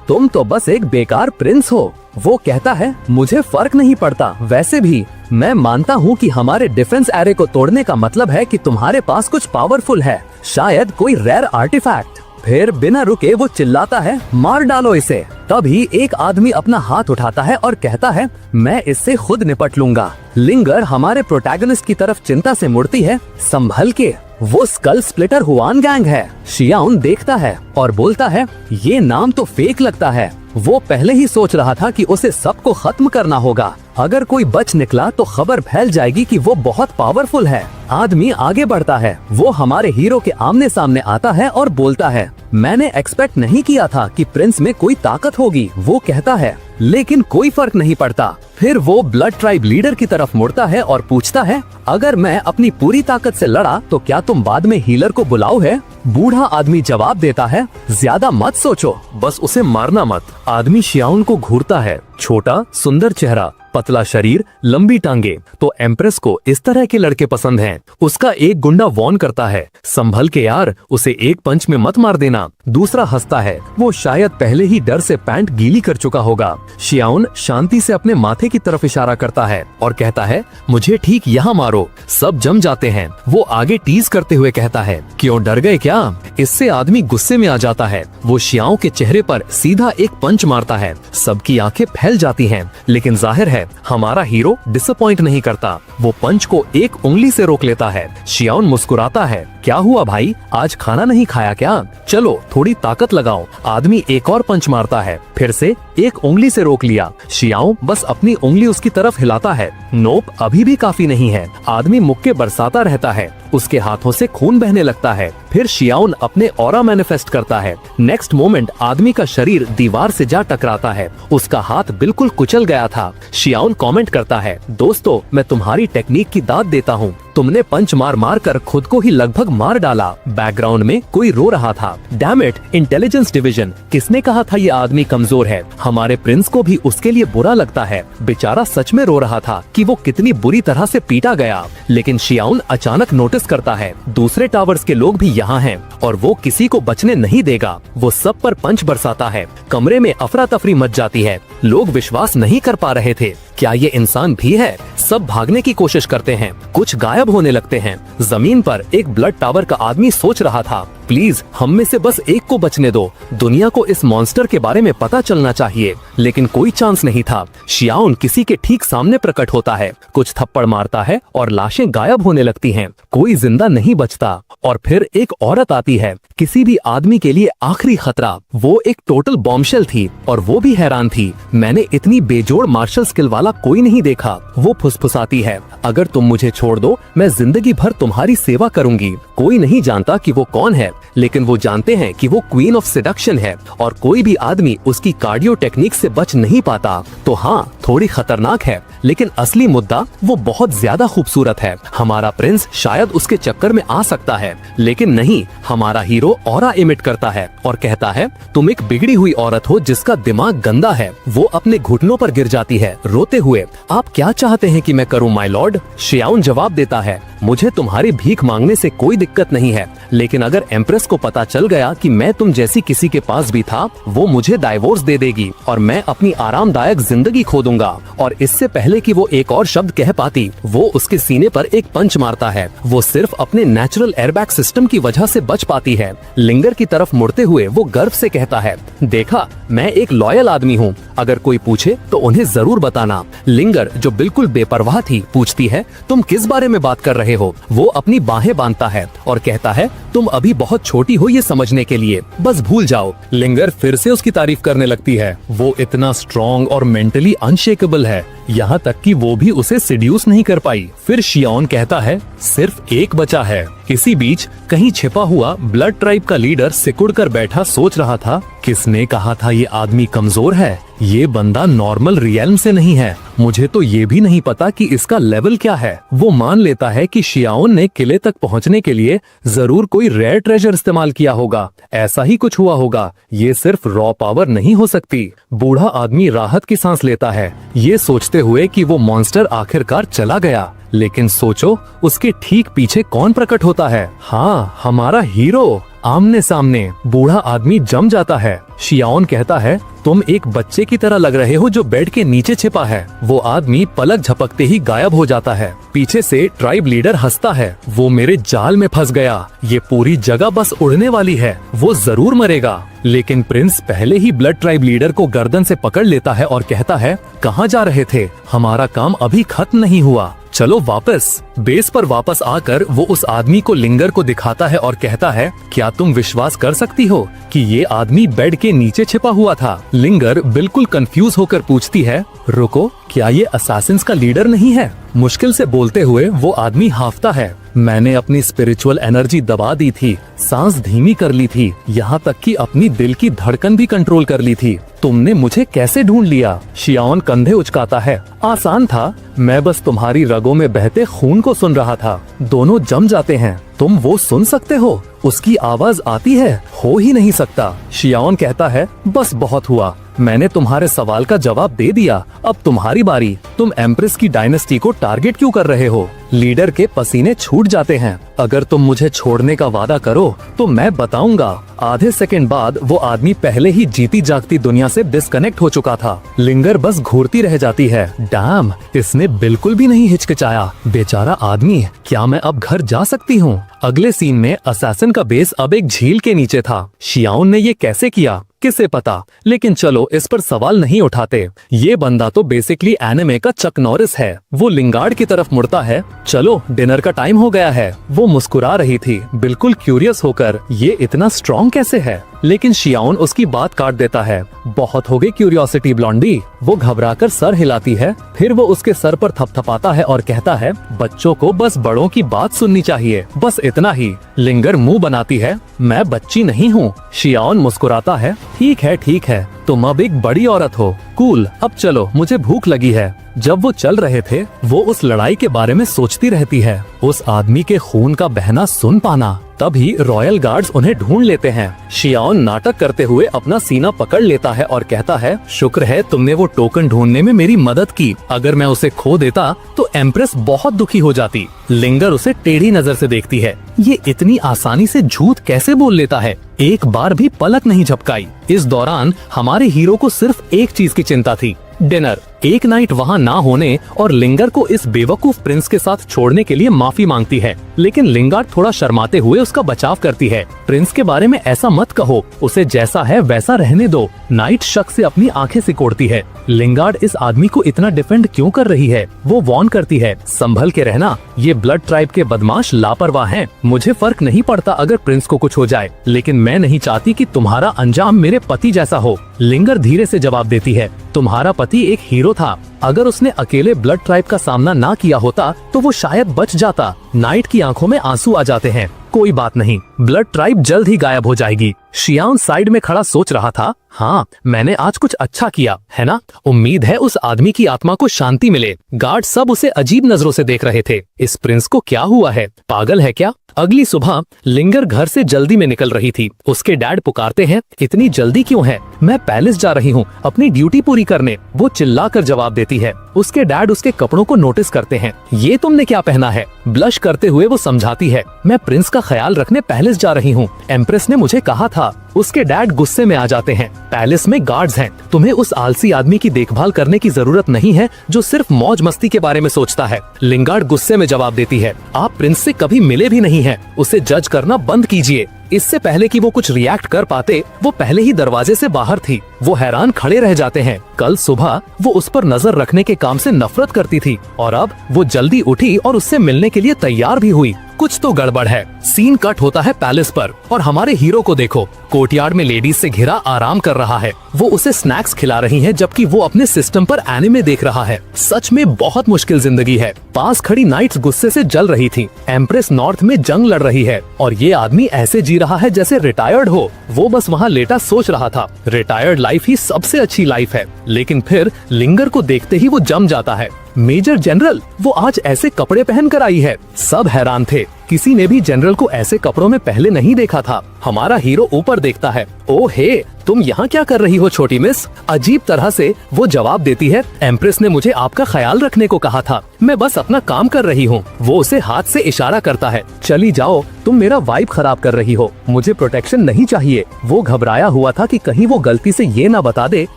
तुम तो बस एक बेकार प्रिंस हो। वो कहता है, मुझे फर्क नहीं पड़ता। वैसे भी मैं मानता हूँ कि हमारे डिफेंस एरे को तोड़ने का मतलब है कि तुम्हारे पास कुछ पावरफुल है, शायद कोई रेयर आर्टिफैक्ट। फिर बिना रुके वो चिल्लाता है, मार डालो इसे। तभी एक आदमी अपना हाथ उठाता है और कहता है, मैं इससे खुद निपट लूंगा। लिंगर हमारे प्रोटैगनिस्ट की तरफ चिंता से मुड़ती है, संभल के, वो स्कल स्प्लिटर हुआन गैंग है। शियाओन देखता है और बोलता है, ये नाम तो फेक लगता है। वो पहले ही सोच रहा था कि उसे सबको खत्म करना होगा। अगर कोई बच निकला तो खबर फैल जाएगी कि वो बहुत पावरफुल है। आदमी आगे बढ़ता है। वो हमारे हीरो के आमने सामने आता है और बोलता है, मैंने एक्सपेक्ट नहीं किया था कि प्रिंस में कोई ताकत होगी। वो कहता है, लेकिन कोई फर्क नहीं पड़ता। फिर वो ब्लड ट्राइब लीडर की तरफ मुड़ता है और पूछता है, अगर मैं अपनी पूरी ताकत से लड़ा तो क्या तुम बाद में हीलर को बुलाओ है? बूढ़ा आदमी जवाब देता है, ज्यादा मत सोचो, बस उसे मारना मत। आदमी शियाओन को घूरता है। छोटा सुंदर चेहरा, पतला शरीर, लंबी टांगे। तो एम्प्रेस को इस तरह के लड़के पसंद हैं। उसका एक गुंडा वॉर्न करता है, संभल के यार, उसे एक पंच में मत मार देना। दूसरा हंसता है, वो शायद पहले ही डर से पैंट गीली कर चुका होगा। शियाओन शांति से अपने माथे की तरफ इशारा करता है और कहता है, मुझे ठीक यहाँ मारो। सब जम जाते हैं। वो आगे टीज करते हुए कहता है, क्यों डर गए क्या? इससे आदमी गुस्से में आ जाता है। वो शियाओ के चेहरे पर सीधा एक पंच मारता है। सबकी आंखें फैल जाती हैं, लेकिन जाहिर है हमारा हीरो डिसअपॉइंट नहीं करता। वो पंच को एक उंगली से रोक लेता है। शियाओन मुस्कुराता है, क्या हुआ भाई, आज खाना नहीं खाया क्या? चलो थोड़ी ताकत लगाओ। आदमी एक और पंच मारता है, फिर से एक उंगली से रोक लिया। शियाओ बस अपनी उंगली उसकी तरफ हिलाता है। नोप, अभी भी काफी नहीं है। आदमी मुक्के बरसाता रहता है। उसके हाथों से खून बहने लगता है। फिर शियाओन अपने ऑरा मैनिफेस्ट करता है। नेक्स्ट मोमेंट आदमी का शरीर दीवार से जा टकराता है। उसका हाथ बिल्कुल कुचल गया था। शियाओन कमेंट करता है, दोस्तों मैं तुम्हारी टेक्निक की दाद देता हूँ। तुमने पंच मार मार कर खुद को ही लगभग मार डाला। बैकग्राउंड में कोई रो रहा था। डैम इट, इंटेलिजेंस डिवीजन, किसने कहा था ये आदमी कमजोर है? हमारे प्रिंस को भी उसके लिए बुरा लगता है। बेचारा सच में रो रहा था कि वो कितनी बुरी तरह से पीटा गया। लेकिन शियाओन अचानक नोटिस करता है, दूसरे टावर्स के लोग भी यहाँ हैं और वो किसी को बचने नहीं देगा। वो सब पर पंच बरसाता है। कमरे में अफरा तफरी मच जाती है। लोग विश्वास नहीं कर पा रहे थे, क्या ये इंसान भी है? सब भागने की कोशिश करते हैं, कुछ गायब होने लगते हैं। जमीन पर एक ब्लड टावर का आदमी सोच रहा था, प्लीज हम में से बस एक को बचने दो। दुनिया को इस मॉन्स्टर के बारे में पता चलना चाहिए। लेकिन कोई चांस नहीं था। शियाओन किसी के ठीक सामने प्रकट होता है, कुछ थप्पड़ मारता है और लाशें गायब होने लगती हैं। कोई जिंदा नहीं बचता। और फिर एक औरत आती है, किसी भी आदमी के लिए आखिरी खतरा। वो एक टोटल बॉम्बशेल थी और वो भी हैरान थी। मैंने इतनी बेजोड़ मार्शल स्किल वाला कोई नहीं देखा। वो फुसफुसाती है, अगर तुम मुझे छोड़ दो मैं जिंदगी भर तुम्हारी सेवा करूंगी। कोई नहीं जानता कि वो कौन है, लेकिन वो जानते हैं कि वो क्वीन ऑफ सेडक्शन है और कोई भी आदमी उसकी कार्डियो टेक्निक से बच नहीं पाता। तो हाँ, थोड़ी खतरनाक है, लेकिन असली मुद्दा वो बहुत ज्यादा खूबसूरत है। हमारा प्रिंस शायद उसके चक्कर में आ सकता है, लेकिन नहीं, हमारा हीरो ऑरा इमिट करता है और कहता है तुम एक बिगड़ी हुई औरत हो जिसका दिमाग गंदा है। वो अपने घुटनों पर गिर जाती है रोते हुए। आप क्या चाहते हैं कि मैं करूं माय लॉर्ड? शियाओन जवाब देता है, मुझे तुम्हारी भीख मांगने से कोई दिक्कत नहीं है, लेकिन अगर एम्प्रेस को पता चल गया कि मैं तुम जैसी किसी के पास भी था, वो मुझे डाइवोर्स दे देगी और मैं अपनी आरामदायक जिंदगी खो दूंगा। और इससे पहले कि वो एक और शब्द कह पाती, वो उसके सीने पर एक पंच मारता है। वो सिर्फ अपने नेचुरल एयरबैग सिस्टम की वजह से बच पाती है। लिंगर की तरफ मुड़ते हुए वो गर्व से कहता है, देखा, मैं एक लॉयल आदमी हूँ। अगर कोई पूछे तो उन्हें जरूर बताना। लिंगर, जो बिल्कुल बेपरवाह थी, पूछती है, तुम किस बारे में बात कर रहे हो? वो अपनी बाहें बांधता है और कहता है, तुम अभी बहुत छोटी हो ये समझने के लिए, बस भूल जाओ। लिंगर फिर से उसकी तारीफ करने लगती है। वो इतना स्ट्रॉन्ग और मेंटली अनशेकेबल है, यहाँ तक कि वो भी उसे सिड्यूस नहीं कर पाई। फिर शियाओन कहता है, सिर्फ एक बचा है। इसी बीच कहीं छिपा हुआ ब्लड ट्राइब का लीडर सिकुड़ कर बैठा सोच रहा था, किसने कहा था ये आदमी कमजोर है? ये बंदा नॉर्मल रियल्म से नहीं है। मुझे तो ये भी नहीं पता कि इसका लेवल क्या है। वो मान लेता है कि शियाओन ने किले तक पहुंचने के लिए जरूर कोई रेयर ट्रेजर इस्तेमाल किया होगा। ऐसा ही कुछ हुआ होगा। ये सिर्फ रॉ पावर नहीं हो सकती। बूढ़ा आदमी राहत की सांस लेता है, ये सोचते हुए कि वो मॉन्स्टर आखिरकार चला गया। लेकिन सोचो, उसके ठीक पीछे कौन प्रकट होता है? हाँ, हमारा हीरो। आमने सामने बूढ़ा आदमी जम जाता है। शियाओन कहता है, तुम एक बच्चे की तरह लग रहे हो जो बेड के नीचे छिपा है। वो आदमी पलक झपकते ही गायब हो जाता है। पीछे से ट्राइब लीडर हंसता है, वो मेरे जाल में फंस गया। ये पूरी जगह बस उड़ने वाली है, वो जरूर मरेगा। लेकिन प्रिंस पहले ही ब्लड ट्राइब लीडर को गर्दन से पकड़ लेता है और कहता है, कहाँ जा रहे थे? हमारा काम अभी खत्म नहीं हुआ, चलो वापस। बेस पर वापस आकर वो उस आदमी को लिंगर को दिखाता है और कहता है, क्या तुम विश्वास कर सकती हो कि ये आदमी बेड के नीचे छिपा हुआ था? लिंगर बिल्कुल कंफ्यूज होकर पूछती है, रुको, क्या ये असैसिन्स का लीडर नहीं है? मुश्किल से बोलते हुए वो आदमी हाफता है, मैंने अपनी स्पिरिचुअल एनर्जी दबा दी थी, सांस धीमी कर ली थी, यहाँ तक कि अपनी दिल की धड़कन भी कंट्रोल कर ली थी। तुमने मुझे कैसे ढूंढ लिया? शियाओन कंधे उचकाता है, आसान था, मैं बस तुम्हारी रगों में बहते खून को सुन रहा था। दोनों जम जाते हैं। तुम वो सुन सकते हो? उसकी आवाज आती है? हो ही नहीं सकता। शियाओन कहता है, बस बहुत हुआ, मैंने तुम्हारे सवाल का जवाब दे दिया, अब तुम्हारी बारी। तुम एम्प्रेस की डायनेस्टी को टारगेट क्यों कर रहे हो? लीडर के पसीने छूट जाते हैं। अगर तुम मुझे छोड़ने का वादा करो तो मैं बताऊंगा। आधे सेकंड बाद वो आदमी पहले ही जीती जागती दुनिया से डिस्कनेक्ट हो चुका था। लिंगर बस घूरती रह जाती है। डैम, इसने बिल्कुल भी नहीं हिचकिचाया। बेचारा आदमी, क्या मैं अब घर जा सकती हूँ? अगले सीन में असैसिन का बेस अब एक झील के नीचे था। शियाओन ने ये कैसे किया किसे पता, लेकिन चलो इस पर सवाल नहीं उठाते। ये बंदा तो बेसिकली एनिमे का चक नॉरिस है। वो लिंगार्ड की तरफ मुड़ता है, चलो डिनर का टाइम हो गया है। वो मुस्कुरा रही थी, बिल्कुल क्यूरियस होकर, ये इतना स्ट्रॉन्ग कैसे है? लेकिन शियाओन उसकी बात काट देता है, बहुत हो गई क्यूरियोसिटी ब्लॉन्डी। वो घबराकर सर हिलाती है, फिर वो उसके सर पर थपथपाता है और कहता है, बच्चों को बस बड़ों की बात सुननी चाहिए, बस इतना ही। लिंगर मुंह बनाती है, मैं बच्ची नहीं हूँ। शियाओन मुस्कुराता है, ठीक है, तुम अब एक बड़ी औरत हो। कूल, अब चलो, मुझे भूख लगी है। जब वो चल रहे थे, वो उस लड़ाई के बारे में सोचती रहती है, उस आदमी के खून का बहना सुन पाना। तभी रॉयल गार्ड्स उन्हें ढूंढ लेते हैं। शियाओन नाटक करते हुए अपना सीना पकड़ लेता है और कहता है, शुक्र है तुमने वो टोकन ढूंढने में मेरी मदद की, अगर मैं उसे खो देता तो एम्प्रेस बहुत दुखी हो जाती। लिंगर उसे टेढ़ी नजर से देखती है, ये इतनी आसानी से झूठ कैसे बोल लेता है? एक बार भी पलक नहीं झपकाई। इस दौरान हमारे हीरो को सिर्फ एक चीज की चिंता थी, डिनर। एक नाइट वहाँ ना होने और लिंगर को इस बेवकूफ प्रिंस के साथ छोड़ने के लिए माफी मांगती है, लेकिन लिंगार्ड थोड़ा शर्माते हुए उसका बचाव करती है। प्रिंस के बारे में ऐसा मत कहो, उसे जैसा है वैसा रहने दो। नाइट शक से अपनी आंखें सिकोड़ती है। लिंगार्ड इस आदमी को इतना डिफेंड क्यों कर रही है? वो वॉर्न करती है, संभल के रहना, ये ब्लड ट्राइब के बदमाश लापरवाह हैं। मुझे फर्क नहीं पड़ता अगर प्रिंस को कुछ हो जाए, लेकिन मैं नहीं चाहती कि तुम्हारा अंजाम मेरे पति जैसा हो। लिंगर धीरे से जवाब देती है, तुम्हारा पति एक हीरो था। अगर उसने अकेले ब्लड ट्राइब का सामना ना किया होता तो वो शायद बच जाता। नाइट की आंखों में आंसू आ जाते हैं। कोई बात नहीं, ब्लड ट्राइब जल्द ही गायब हो जाएगी। शियान साइड में खड़ा सोच रहा था, हाँ मैंने आज कुछ अच्छा किया है ना। उम्मीद है उस आदमी की आत्मा को शांति मिले। गार्ड सब उसे अजीब नजरों से देख रहे थे। इस प्रिंस को क्या हुआ है? पागल है क्या? अगली सुबह लिंगर घर से जल्दी में निकल रही थी। उसके डैड पुकारते हैं, इतनी जल्दी क्यों है? मैं पैलेस जा रही हूँ अपनी ड्यूटी पूरी करने। वो चिल्लाकर जवाब देती है। उसके डैड उसके कपड़ों को नोटिस करते हैं। ये तुमने क्या पहना है? ब्लश करते हुए वो समझाती है, मैं प्रिंस का ख्याल रखने पैलेस जा रही हूँ, एम्प्रेस ने मुझे कहा था। उसके डैड गुस्से में आ जाते हैं। पैलेस में गार्ड्स हैं, तुम्हें उस आलसी आदमी की देखभाल करने की जरूरत नहीं है जो सिर्फ मौज मस्ती के बारे में सोचता है। लिंगार्ड गुस्से में जवाब देती है, आप प्रिंस से कभी मिले भी नहीं हैं, उसे जज करना बंद कीजिए। इससे पहले कि वो कुछ रिएक्ट कर पाते, वो पहले ही दरवाजे से बाहर थी। वो हैरान खड़े रह जाते हैं। कल सुबह वो उस पर नजर रखने के काम से नफरत करती थी और अब वो जल्दी उठी और उससे मिलने के लिए तैयार भी हुई। कुछ तो गड़बड़ है। सीन कट होता है पैलेस पर और हमारे हीरो को देखो, कोर्टयार्ड में लेडीज से घिरा आराम कर रहा है। वो उसे स्नैक्स खिला रही हैं जबकि वो अपने सिस्टम पर एनिमे देख रहा है। सच में बहुत मुश्किल जिंदगी है। पास खड़ी नाइट्स गुस्से से जल रही थी। एम्प्रेस नॉर्थ में जंग लड़ रही है और ये आदमी ऐसे जी रहा है जैसे रिटायर्ड हो। वो बस वहाँ लेटा सोच रहा था, रिटायर्ड लाइफ ही सबसे अच्छी लाइफ है। लेकिन फिर लिंगर को देखते ही वो जम जाता है। मेजर जनरल, वो आज ऐसे कपड़े पहन कर आई है। सब हैरान थे, किसी ने भी जनरल को ऐसे कपड़ों में पहले नहीं देखा था। हमारा हीरो ऊपर देखता है, ओ हे, तुम यहाँ क्या कर रही हो छोटी मिस? अजीब तरह से वो जवाब देती है, एम्प्रेस ने मुझे आपका ख्याल रखने को कहा था, मैं बस अपना काम कर रही हूँ। वो उसे हाथ से इशारा करता है, चली जाओ, तुम मेरा वाइब खराब कर रही हो, मुझे प्रोटेक्शन नहीं चाहिए। वो घबराया हुआ था कि कहीं वो गलती से ये ना बता दे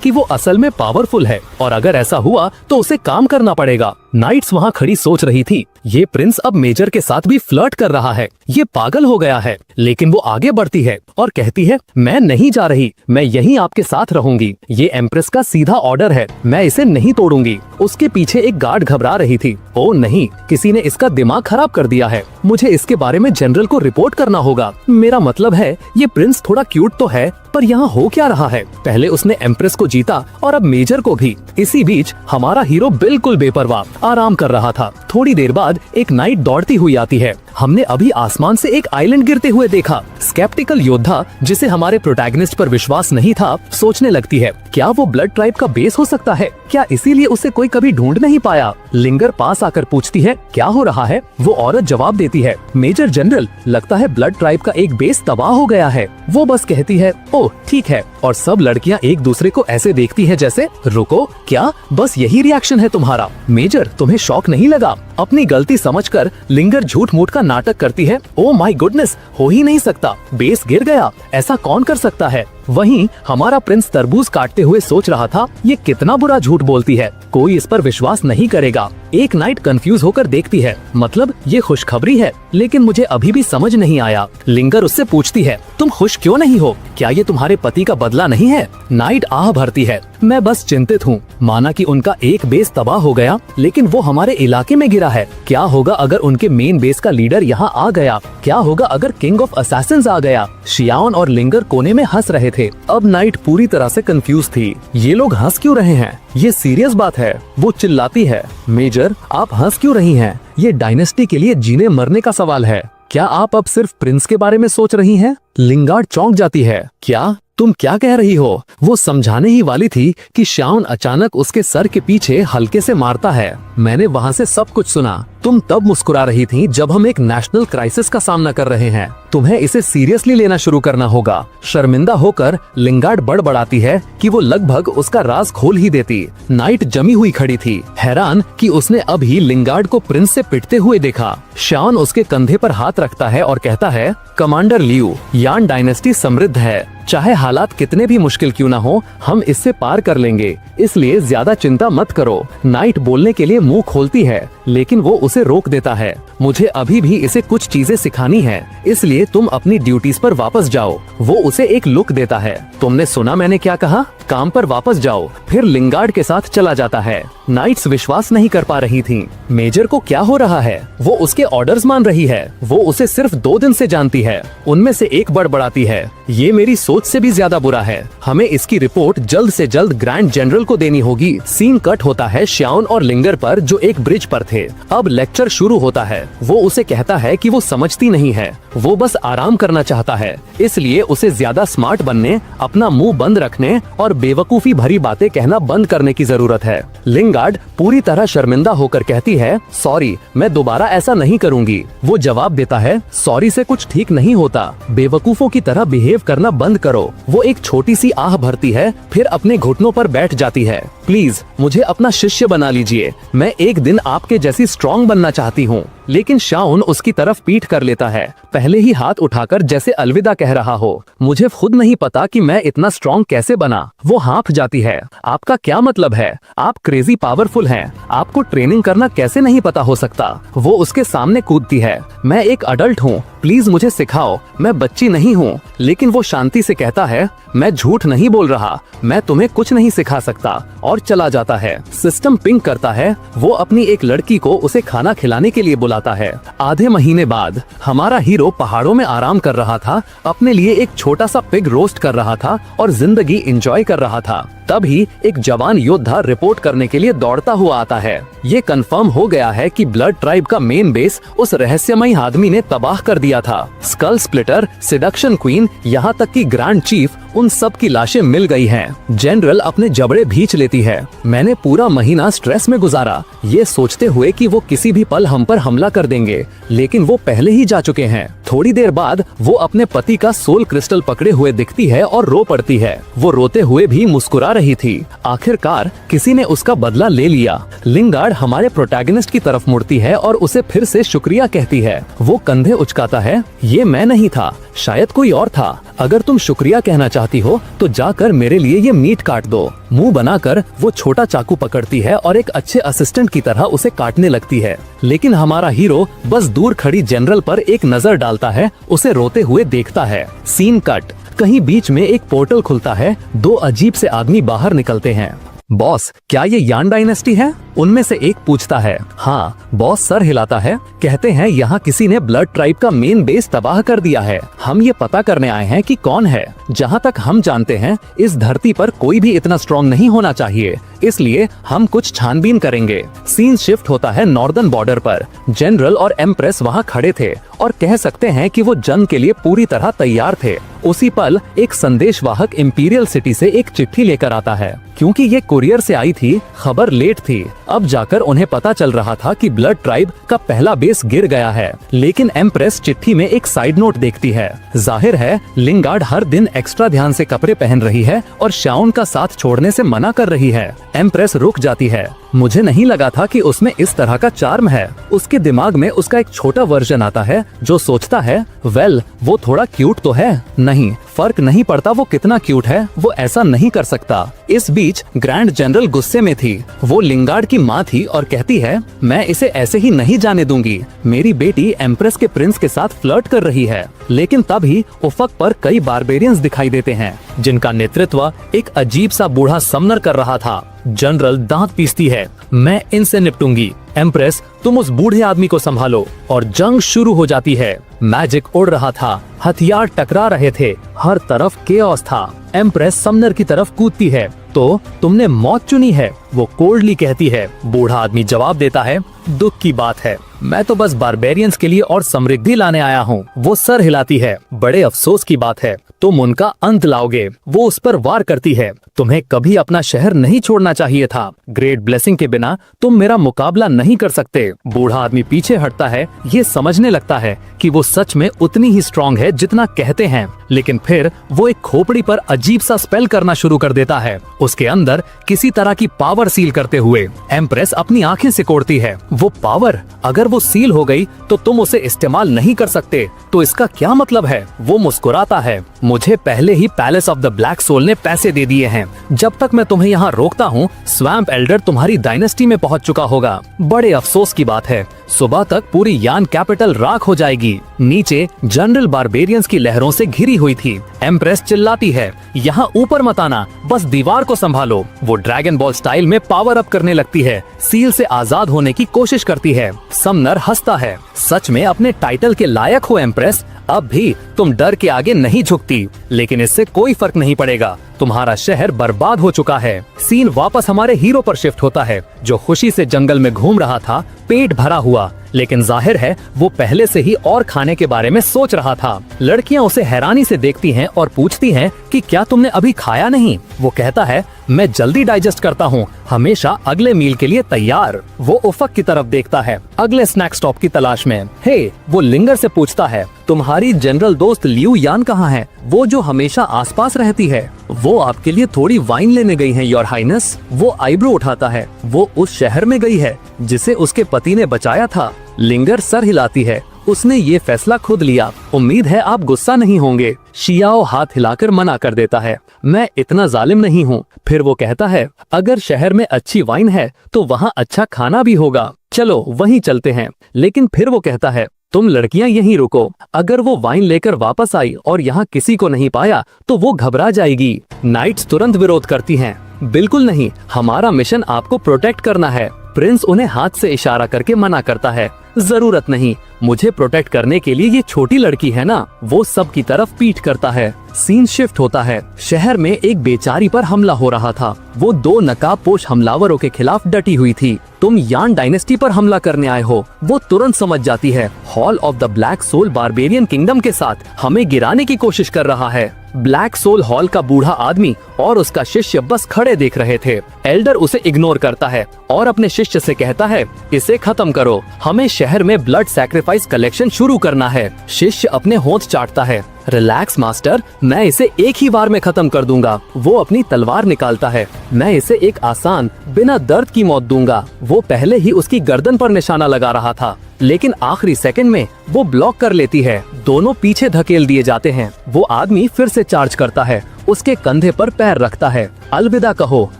कि वो असल में पावरफुल है और अगर ऐसा हुआ तो उसे काम करना पड़ेगा। नाइट्स वहाँ खड़ी सोच रही थी, ये प्रिंस अब मेजर के साथ भी फ्लर्ट कर रहा है, ये पागल हो गया है। लेकिन वो आगे बढ़ती है और कहती है, मैं नहीं जा रही, मैं यहीं आपके साथ रहूंगी। ये एम्प्रेस का सीधा ऑर्डर है, मैं इसे नहीं तोड़ूंगी। उसके पीछे एक गार्ड घबरा रही थी। ओ नहीं, किसी ने इसका दिमाग खराब कर दिया है, मुझे इसके बारे में जनरल को रिपोर्ट करना होगा। मेरा मतलब है, ये प्रिंस थोड़ा क्यूट तो है, पर यहाँ हो क्या रहा है? पहले उसने एम्प्रेस को जीता और अब मेजर को भी। इसी बीच हमारा हीरो बिल्कुल बेपरवाह आराम कर रहा था। थोड़ी देर बाद एक नाइट दौड़ती हुई आती है। हमने अभी आसमान से एक आइलैंड गिरते हुए देखा। स्केप्टिकल योद्धा, जिसे हमारे प्रोटैगनिस्ट पर विश्वास नहीं था, सोचने लगती है, क्या वो ब्लड ट्राइब का बेस हो सकता है? क्या इसीलिए उसे कोई कभी ढूंढ नहीं पाया? लिंगर पास आकर पूछती है, क्या हो रहा है? वो औरत जवाब देती है, मेजर जनरल, लगता है ब्लड ट्राइब का एक बेस तबाह हो गया है। वो बस कहती है, ओह ठीक है, और सब लड़कियां एक दूसरे को ऐसे देखती हैं जैसे, रुको, क्या बस यही रिएक्शन है तुम्हारा? मेजर, तुम्हें शॉक नहीं लगा? अपनी गलती समझकर लिंगर झूठ मूठ का नाटक करती है। ओ माय गुडनेस, हो ही नहीं सकता, बेस गिर गया, ऐसा कौन कर सकता है? वहीं हमारा प्रिंस तरबूज काटते हुए सोच रहा था, ये कितना बुरा झूठ बोलती है, कोई इस पर विश्वास नहीं करेगा। एक नाइट कंफ्यूज होकर देखती है, मतलब ये खुशखबरी है, लेकिन मुझे अभी भी समझ नहीं आया। लिंगर उससे पूछती है, तुम खुश क्यों नहीं हो? क्या ये तुम्हारे पति का बदला नहीं है? नाइट आह भरती है, मैं बस चिंतित हूँ। माना कि उनका एक बेस तबाह हो गया, लेकिन वो हमारे इलाके में गिरा है। क्या होगा अगर उनके मेन बेस का लीडर यहाँ आ गया? क्या होगा अगर किंग ऑफ असैसिन्स आ गया? शियान और लिंगर कोने में हंस रहे थे। अब नाइट पूरी तरह से कंफ्यूज थी। ये लोग हंस क्यों रहे हैं? ये सीरियस बात है। वो चिल्लाती है, मेजर आप हंस क्यों रही हैं? ये डायनेस्टी के लिए जीने मरने का सवाल है। क्या आप अब सिर्फ प्रिंस के बारे में सोच रही हैं? लिंगार्ड चौंक जाती है, क्या तुम क्या कह रही हो? वो समझाने ही वाली थी कि श्यान अचानक उसके सर के पीछे हल्के से मारता है। मैंने वहाँ से सब कुछ सुना। तुम तब मुस्कुरा रही थी जब हम एक नेशनल क्राइसिस का सामना कर रहे हैं। तुम्हें इसे सीरियसली लेना शुरू करना होगा। शर्मिंदा होकर लिंगार्ड बड़बड़ाती है कि वो लगभग उसका राज खोल ही देती। नाइट जमी हुई खड़ी थी, हैरान कि उसने अभी लिंगार्ड को प्रिंस से पिटते हुए देखा। श्यान उसके कंधे पर हाथ रखता है और कहता है, कमांडर लियू, यान डायनेस्टी समृद्ध है, चाहे हालात कितने भी मुश्किल क्यों ना हो, हम इससे पार कर लेंगे, इसलिए ज्यादा चिंता मत करो। नाइट बोलने के लिए मुंह खोलती है, लेकिन वो उसे रोक देता है। मुझे अभी भी इसे कुछ चीजें सिखानी है, इसलिए तुम अपनी ड्यूटीज पर वापस जाओ। वो उसे एक लुक देता है। तुमने सुना मैंने क्या कहा? काम पर वापस जाओ। फिर लिंगार्ड के साथ चला जाता है। नाइट्स विश्वास नहीं कर पा रही थीं। मेजर को क्या हो रहा है? वो उसके ऑर्डर्स मान रही है। वो उसे सिर्फ 2 दिन से जानती है। उनमें से एक बड़बड़ाती है, ये मेरी सोच से भी ज्यादा बुरा है। हमें इसकी रिपोर्ट जल्द से जल्द ग्रैंड जनरल को देनी होगी। सीन कट होता है श्याओन और लिंगर पर, जो एक ब्रिज पर थे। अब लेक्चर शुरू होता है। वो उसे कहता है कि वो समझती नहीं है, वो बस आराम करना चाहता है, इसलिए उसे ज्यादा स्मार्ट बनने, अपना मुंह बंद रखने और बेवकूफी भरी बातें कहना बंद करने की जरूरत है। लिंगार्ड पूरी तरह शर्मिंदा होकर कहती है, सॉरी, मैं दोबारा ऐसा नहीं करूंगी। वो जवाब देता है, सॉरी से कुछ ठीक नहीं होता, बेवकूफों की तरह बिहेव करना बंद करो। वो एक छोटी सी आह भरती है, फिर अपने घुटनों पर बैठ जाती है। प्लीज मुझे अपना शिष्य बना लीजिए, मैं एक दिन आपके जैसी स्ट्रॉन्ग बनना चाहती हूँ। लेकिन शाओन उसकी तरफ पीठ कर लेता है, पहले ही हाथ उठाकर जैसे अलविदा कह रहा हो। मुझे खुद नहीं पता कि मैं इतना स्ट्रॉन्ग कैसे बना। वो हाँफ जाती है। आपका क्या मतलब है? आप क्रेजी पावरफुल हैं, आपको ट्रेनिंग करना कैसे नहीं पता हो सकता? वो उसके सामने कूदती है। मैं एक अडल्ट हूँ, प्लीज मुझे सिखाओ, मैं बच्ची नहीं हूँ। लेकिन वो शांति से कहता है, मैं झूठ नहीं बोल रहा, मैं तुम्हें कुछ नहीं सिखा सकता, और चला जाता है। सिस्टम पिंक करता है। वो अपनी एक लड़की को उसे खाना खिलाने के लिए बुलाता है। आधे महीने बाद हमारा हीरो पहाड़ों में आराम कर रहा था, अपने लिए एक छोटा सा पिग रोस्ट कर रहा था और जिंदगी एंजॉय कर रहा था। तभी एक जवान योद्धा रिपोर्ट करने के लिए दौड़ता हुआ आता है। ये कंफर्म हो गया है कि ब्लड ट्राइब का मेन बेस उस रहस्यमयी आदमी ने तबाह कर दिया था। स्कल स्प्लिटर, सिडक्शन क्वीन, यहाँ तक कि ग्रैंड चीफ, उन सब की लाशें मिल गई हैं। जनरल अपने जबड़े भींच लेती है। मैंने पूरा महीना स्ट्रेस में गुजारा, ये सोचते हुए कि वो किसी भी पल हम पर हमला कर देंगे, लेकिन वो पहले ही जा चुके हैं। थोड़ी देर बाद वो अपने पति का सोल क्रिस्टल पकड़े हुए दिखती है और रो पड़ती है। वो रोते हुए भी मुस्कुरा रही थी। आखिरकार किसी ने उसका बदला ले लिया। लिंगार्ड हमारे प्रोटैगनिस्ट की तरफ मुड़ती है और उसे फिर से शुक्रिया कहती है। वो कंधे उचकाता है, ये मैं नहीं था, शायद कोई और था। अगर तुम शुक्रिया कहना चाहती हो तो जाकर मेरे लिए ये मीट काट दो। मुंह बनाकर वो छोटा चाकू पकड़ती है और एक अच्छे असिस्टेंट की तरह उसे काटने लगती है। लेकिन हमारा हीरो बस दूर खड़ी जनरल पर एक नजर डालता है, उसे रोते हुए देखता है। Scene cut. कहीं बीच में एक पोर्टल खुलता है। 2 अजीब से आदमी बाहर निकलते हैं। बॉस, क्या ये यान डायनेस्टी है? उनमें से एक पूछता है। हाँ, बॉस सर हिलाता है। कहते हैं यहाँ किसी ने ब्लड ट्राइब का मेन बेस तबाह कर दिया है। हम ये पता करने आए हैं कि कौन है। जहाँ तक हम जानते हैं इस धरती पर कोई भी इतना स्ट्रॉन्ग नहीं होना चाहिए, इसलिए हम कुछ छानबीन करेंगे। सीन शिफ्ट होता है नॉर्दर्न बॉर्डर पर। जनरल और एम्प्रेस वहाँ खड़े थे और कह सकते हैं कि वो जंग के लिए पूरी तरह तैयार थे। उसी पल एक संदेशवाहक इंपीरियल सिटी से एक चिट्ठी लेकर आता है। क्योंकि ये कुरियर से आई थी, खबर लेट थी। अब जाकर उन्हें पता चल रहा था कि ब्लड ट्राइब का पहला बेस गिर गया है। लेकिन एम्प्रेस चिट्ठी में एक साइड नोट देखती है। जाहिर है लिंगार्ड हर दिन एक्स्ट्रा ध्यान से कपड़े पहन रही है और शाओन का साथ छोड़ने से मना कर रही है। एम्प्रेस रुक जाती है। मुझे नहीं लगा था कि उसमें इस तरह का चार्म है। उसके दिमाग में उसका एक छोटा वर्जन आता है जो सोचता है, वेल, वो थोड़ा क्यूट तो है। नहीं, फर्क नहीं पड़ता वो कितना क्यूट है, वो ऐसा नहीं कर सकता। इस बीच ग्रैंड जनरल गुस्से में थी। वो लिंगार्ड की माँ थी और कहती है, मैं इसे ऐसे ही नहीं जाने दूंगी। मेरी बेटी एम्प्रेस के प्रिंस के साथ फ्लर्ट कर रही है। लेकिन तभी उफक पर कई बारबेरियंस दिखाई देते हैं, जिनका नेतृत्व एक अजीब सा बूढ़ा समनर कर रहा था। जनरल दांत पीसती है, मैं इनसे निपटूंगी। एम्प्रेस, तुम उस बूढ़े आदमी को संभालो। और जंग शुरू हो जाती है। मैजिक उड़ रहा था, हथियार टकरा रहे थे, हर तरफ केओस था। एम्प्रेस समनर की तरफ कूदती है। तो तुमने मौत चुनी है, वो कोल्डली कहती है। बूढ़ा आदमी जवाब देता है, दुख की बात है, मैं तो बस बारबेरियंस के लिए और समृद्धि लाने आया हूँ। वो सर हिलाती है, बड़े अफसोस की बात है, तुम उनका अंत लाओगे। वो उस पर वार करती है, तुम्हें कभी अपना शहर नहीं छोड़ना चाहिए था। ग्रेट ब्लेसिंग के बिना तुम मेरा मुकाबला नहीं कर सकते। बूढ़ा आदमी पीछे हटता है, ये समझने लगता है कि वो सच में उतनी ही स्ट्रॉन्ग है जितना कहते हैं। लेकिन फिर वो एक खोपड़ी पर अजीब सा स्पेल करना शुरू कर देता है। उसके अंदर किसी तरह की पावर पावर सील करते हुए। एम्प्रेस अपनी आंखें सिकोड़ती है। वो पावर, अगर वो सील हो गई तो तुम उसे इस्तेमाल नहीं कर सकते, तो इसका क्या मतलब है? वो मुस्कुराता है। मुझे पहले ही palace of the black soul ने पैसे दे दिए हैं। जब तक मैं तुम्हें यहाँ रोकता हूँ, स्वैम्प एल्डर तुम्हारी डायनेस्टी में पहुँच चुका होगा। बड़े अफसोस की बात है, सुबह तक पूरी यान कैपिटल राख हो जाएगी। नीचे जनरल बारबेरियंस की लहरों से घिरी हुई थी। एम्प्रेस चिल्लाती है, यहाँ ऊपर मत आना, बस दीवार को संभालो। वो ड्रैगन बॉल स्टाइल में पावर अप करने लगती है, सील से आजाद होने की कोशिश करती है। समनर हंसता है। सच में अपने टाइटल के लायक हो एम्प्रेस, अब भी तुम डर के आगे नहीं झुकती, लेकिन इससे कोई फर्क नहीं पड़ेगा। तुम्हारा शहर बर्बाद हो चुका है। सीन वापस हमारे हीरो पर शिफ्ट होता है, जो खुशी से जंगल में घूम रहा था, पेट भरा हुआ, लेकिन जाहिर है वो पहले से ही और खाने के बारे में सोच रहा था। लड़कियां उसे हैरानी से देखती हैं और पूछती हैं कि क्या तुमने अभी खाया नहीं? वो कहता है, मैं जल्दी डाइजेस्ट करता हूँ, हमेशा अगले मील के लिए तैयार। वो उफक की तरफ देखता है, अगले स्नैक स्टॉप की तलाश में। हे, वो लिंगर से पूछता है, तुम्हारी जनरल दोस्त लियू यान कहाँ है? वो जो हमेशा आसपास रहती है। वो आपके लिए थोड़ी वाइन लेने गई है, योर हाइनेस। वो आईब्रो उठाता है। वो उस शहर में गई है जिसे उसके पति ने बचाया था। लिंगर सर हिलाती है। उसने ये फैसला खुद लिया। उम्मीद है आप गुस्सा नहीं होंगे। शियाओ हाथ हिलाकर मना कर देता है, मैं इतना जालिम नहीं हूँ। फिर वो कहता है, अगर शहर में अच्छी वाइन है तो वहाँ अच्छा खाना भी होगा, चलो वहीं चलते हैं। लेकिन फिर वो कहता है, तुम लड़कियां यहीं रुको। अगर वो वाइन लेकर वापस आई और यहाँ किसी को नहीं पाया तो वो घबरा जाएगी। नाइट्स तुरंत विरोध करती हैं, बिल्कुल नहीं, हमारा मिशन आपको प्रोटेक्ट करना है। प्रिंस उन्हें हाथ से इशारा करके मना करता है, जरूरत नहीं, मुझे प्रोटेक्ट करने के लिए ये छोटी लड़की है ना। वो सब की तरफ पीठ करता है। सीन शिफ्ट होता है। शहर में एक बेचारी पर हमला हो रहा था। वो 2 नकाबपोश हमलावरों के खिलाफ डटी हुई थी। तुम यान डायनेस्टी पर हमला करने आए हो। वो तुरंत समझ जाती है, hall of the black soul barbarian kingdom के साथ हमें गिराने की कोशिश कर रहा है। ब्लैक सोल हॉल का बूढ़ा आदमी और उसका शिष्य बस खड़े देख रहे थे। एल्डर उसे इग्नोर करता है और अपने शिष्य से कहता है, इसे खत्म करो, हमें शहर में ब्लड सैक्रिफाइस कलेक्शन शुरू करना है। शिष्य अपने होंठ चाटता है, रिलैक्स मास्टर, मैं इसे एक ही बार में खत्म कर दूंगा। वो अपनी तलवार निकालता है, मैं इसे एक आसान बिना दर्द की मौत दूंगा। वो पहले ही उसकी गर्दन पर निशाना लगा रहा था, लेकिन आखिरी सेकंड में वो ब्लॉक कर लेती है। दोनों पीछे धकेल दिए जाते हैं। वो आदमी फिर से चार्ज करता है, उसके कंधे पर पैर रखता है। अलविदा कहो।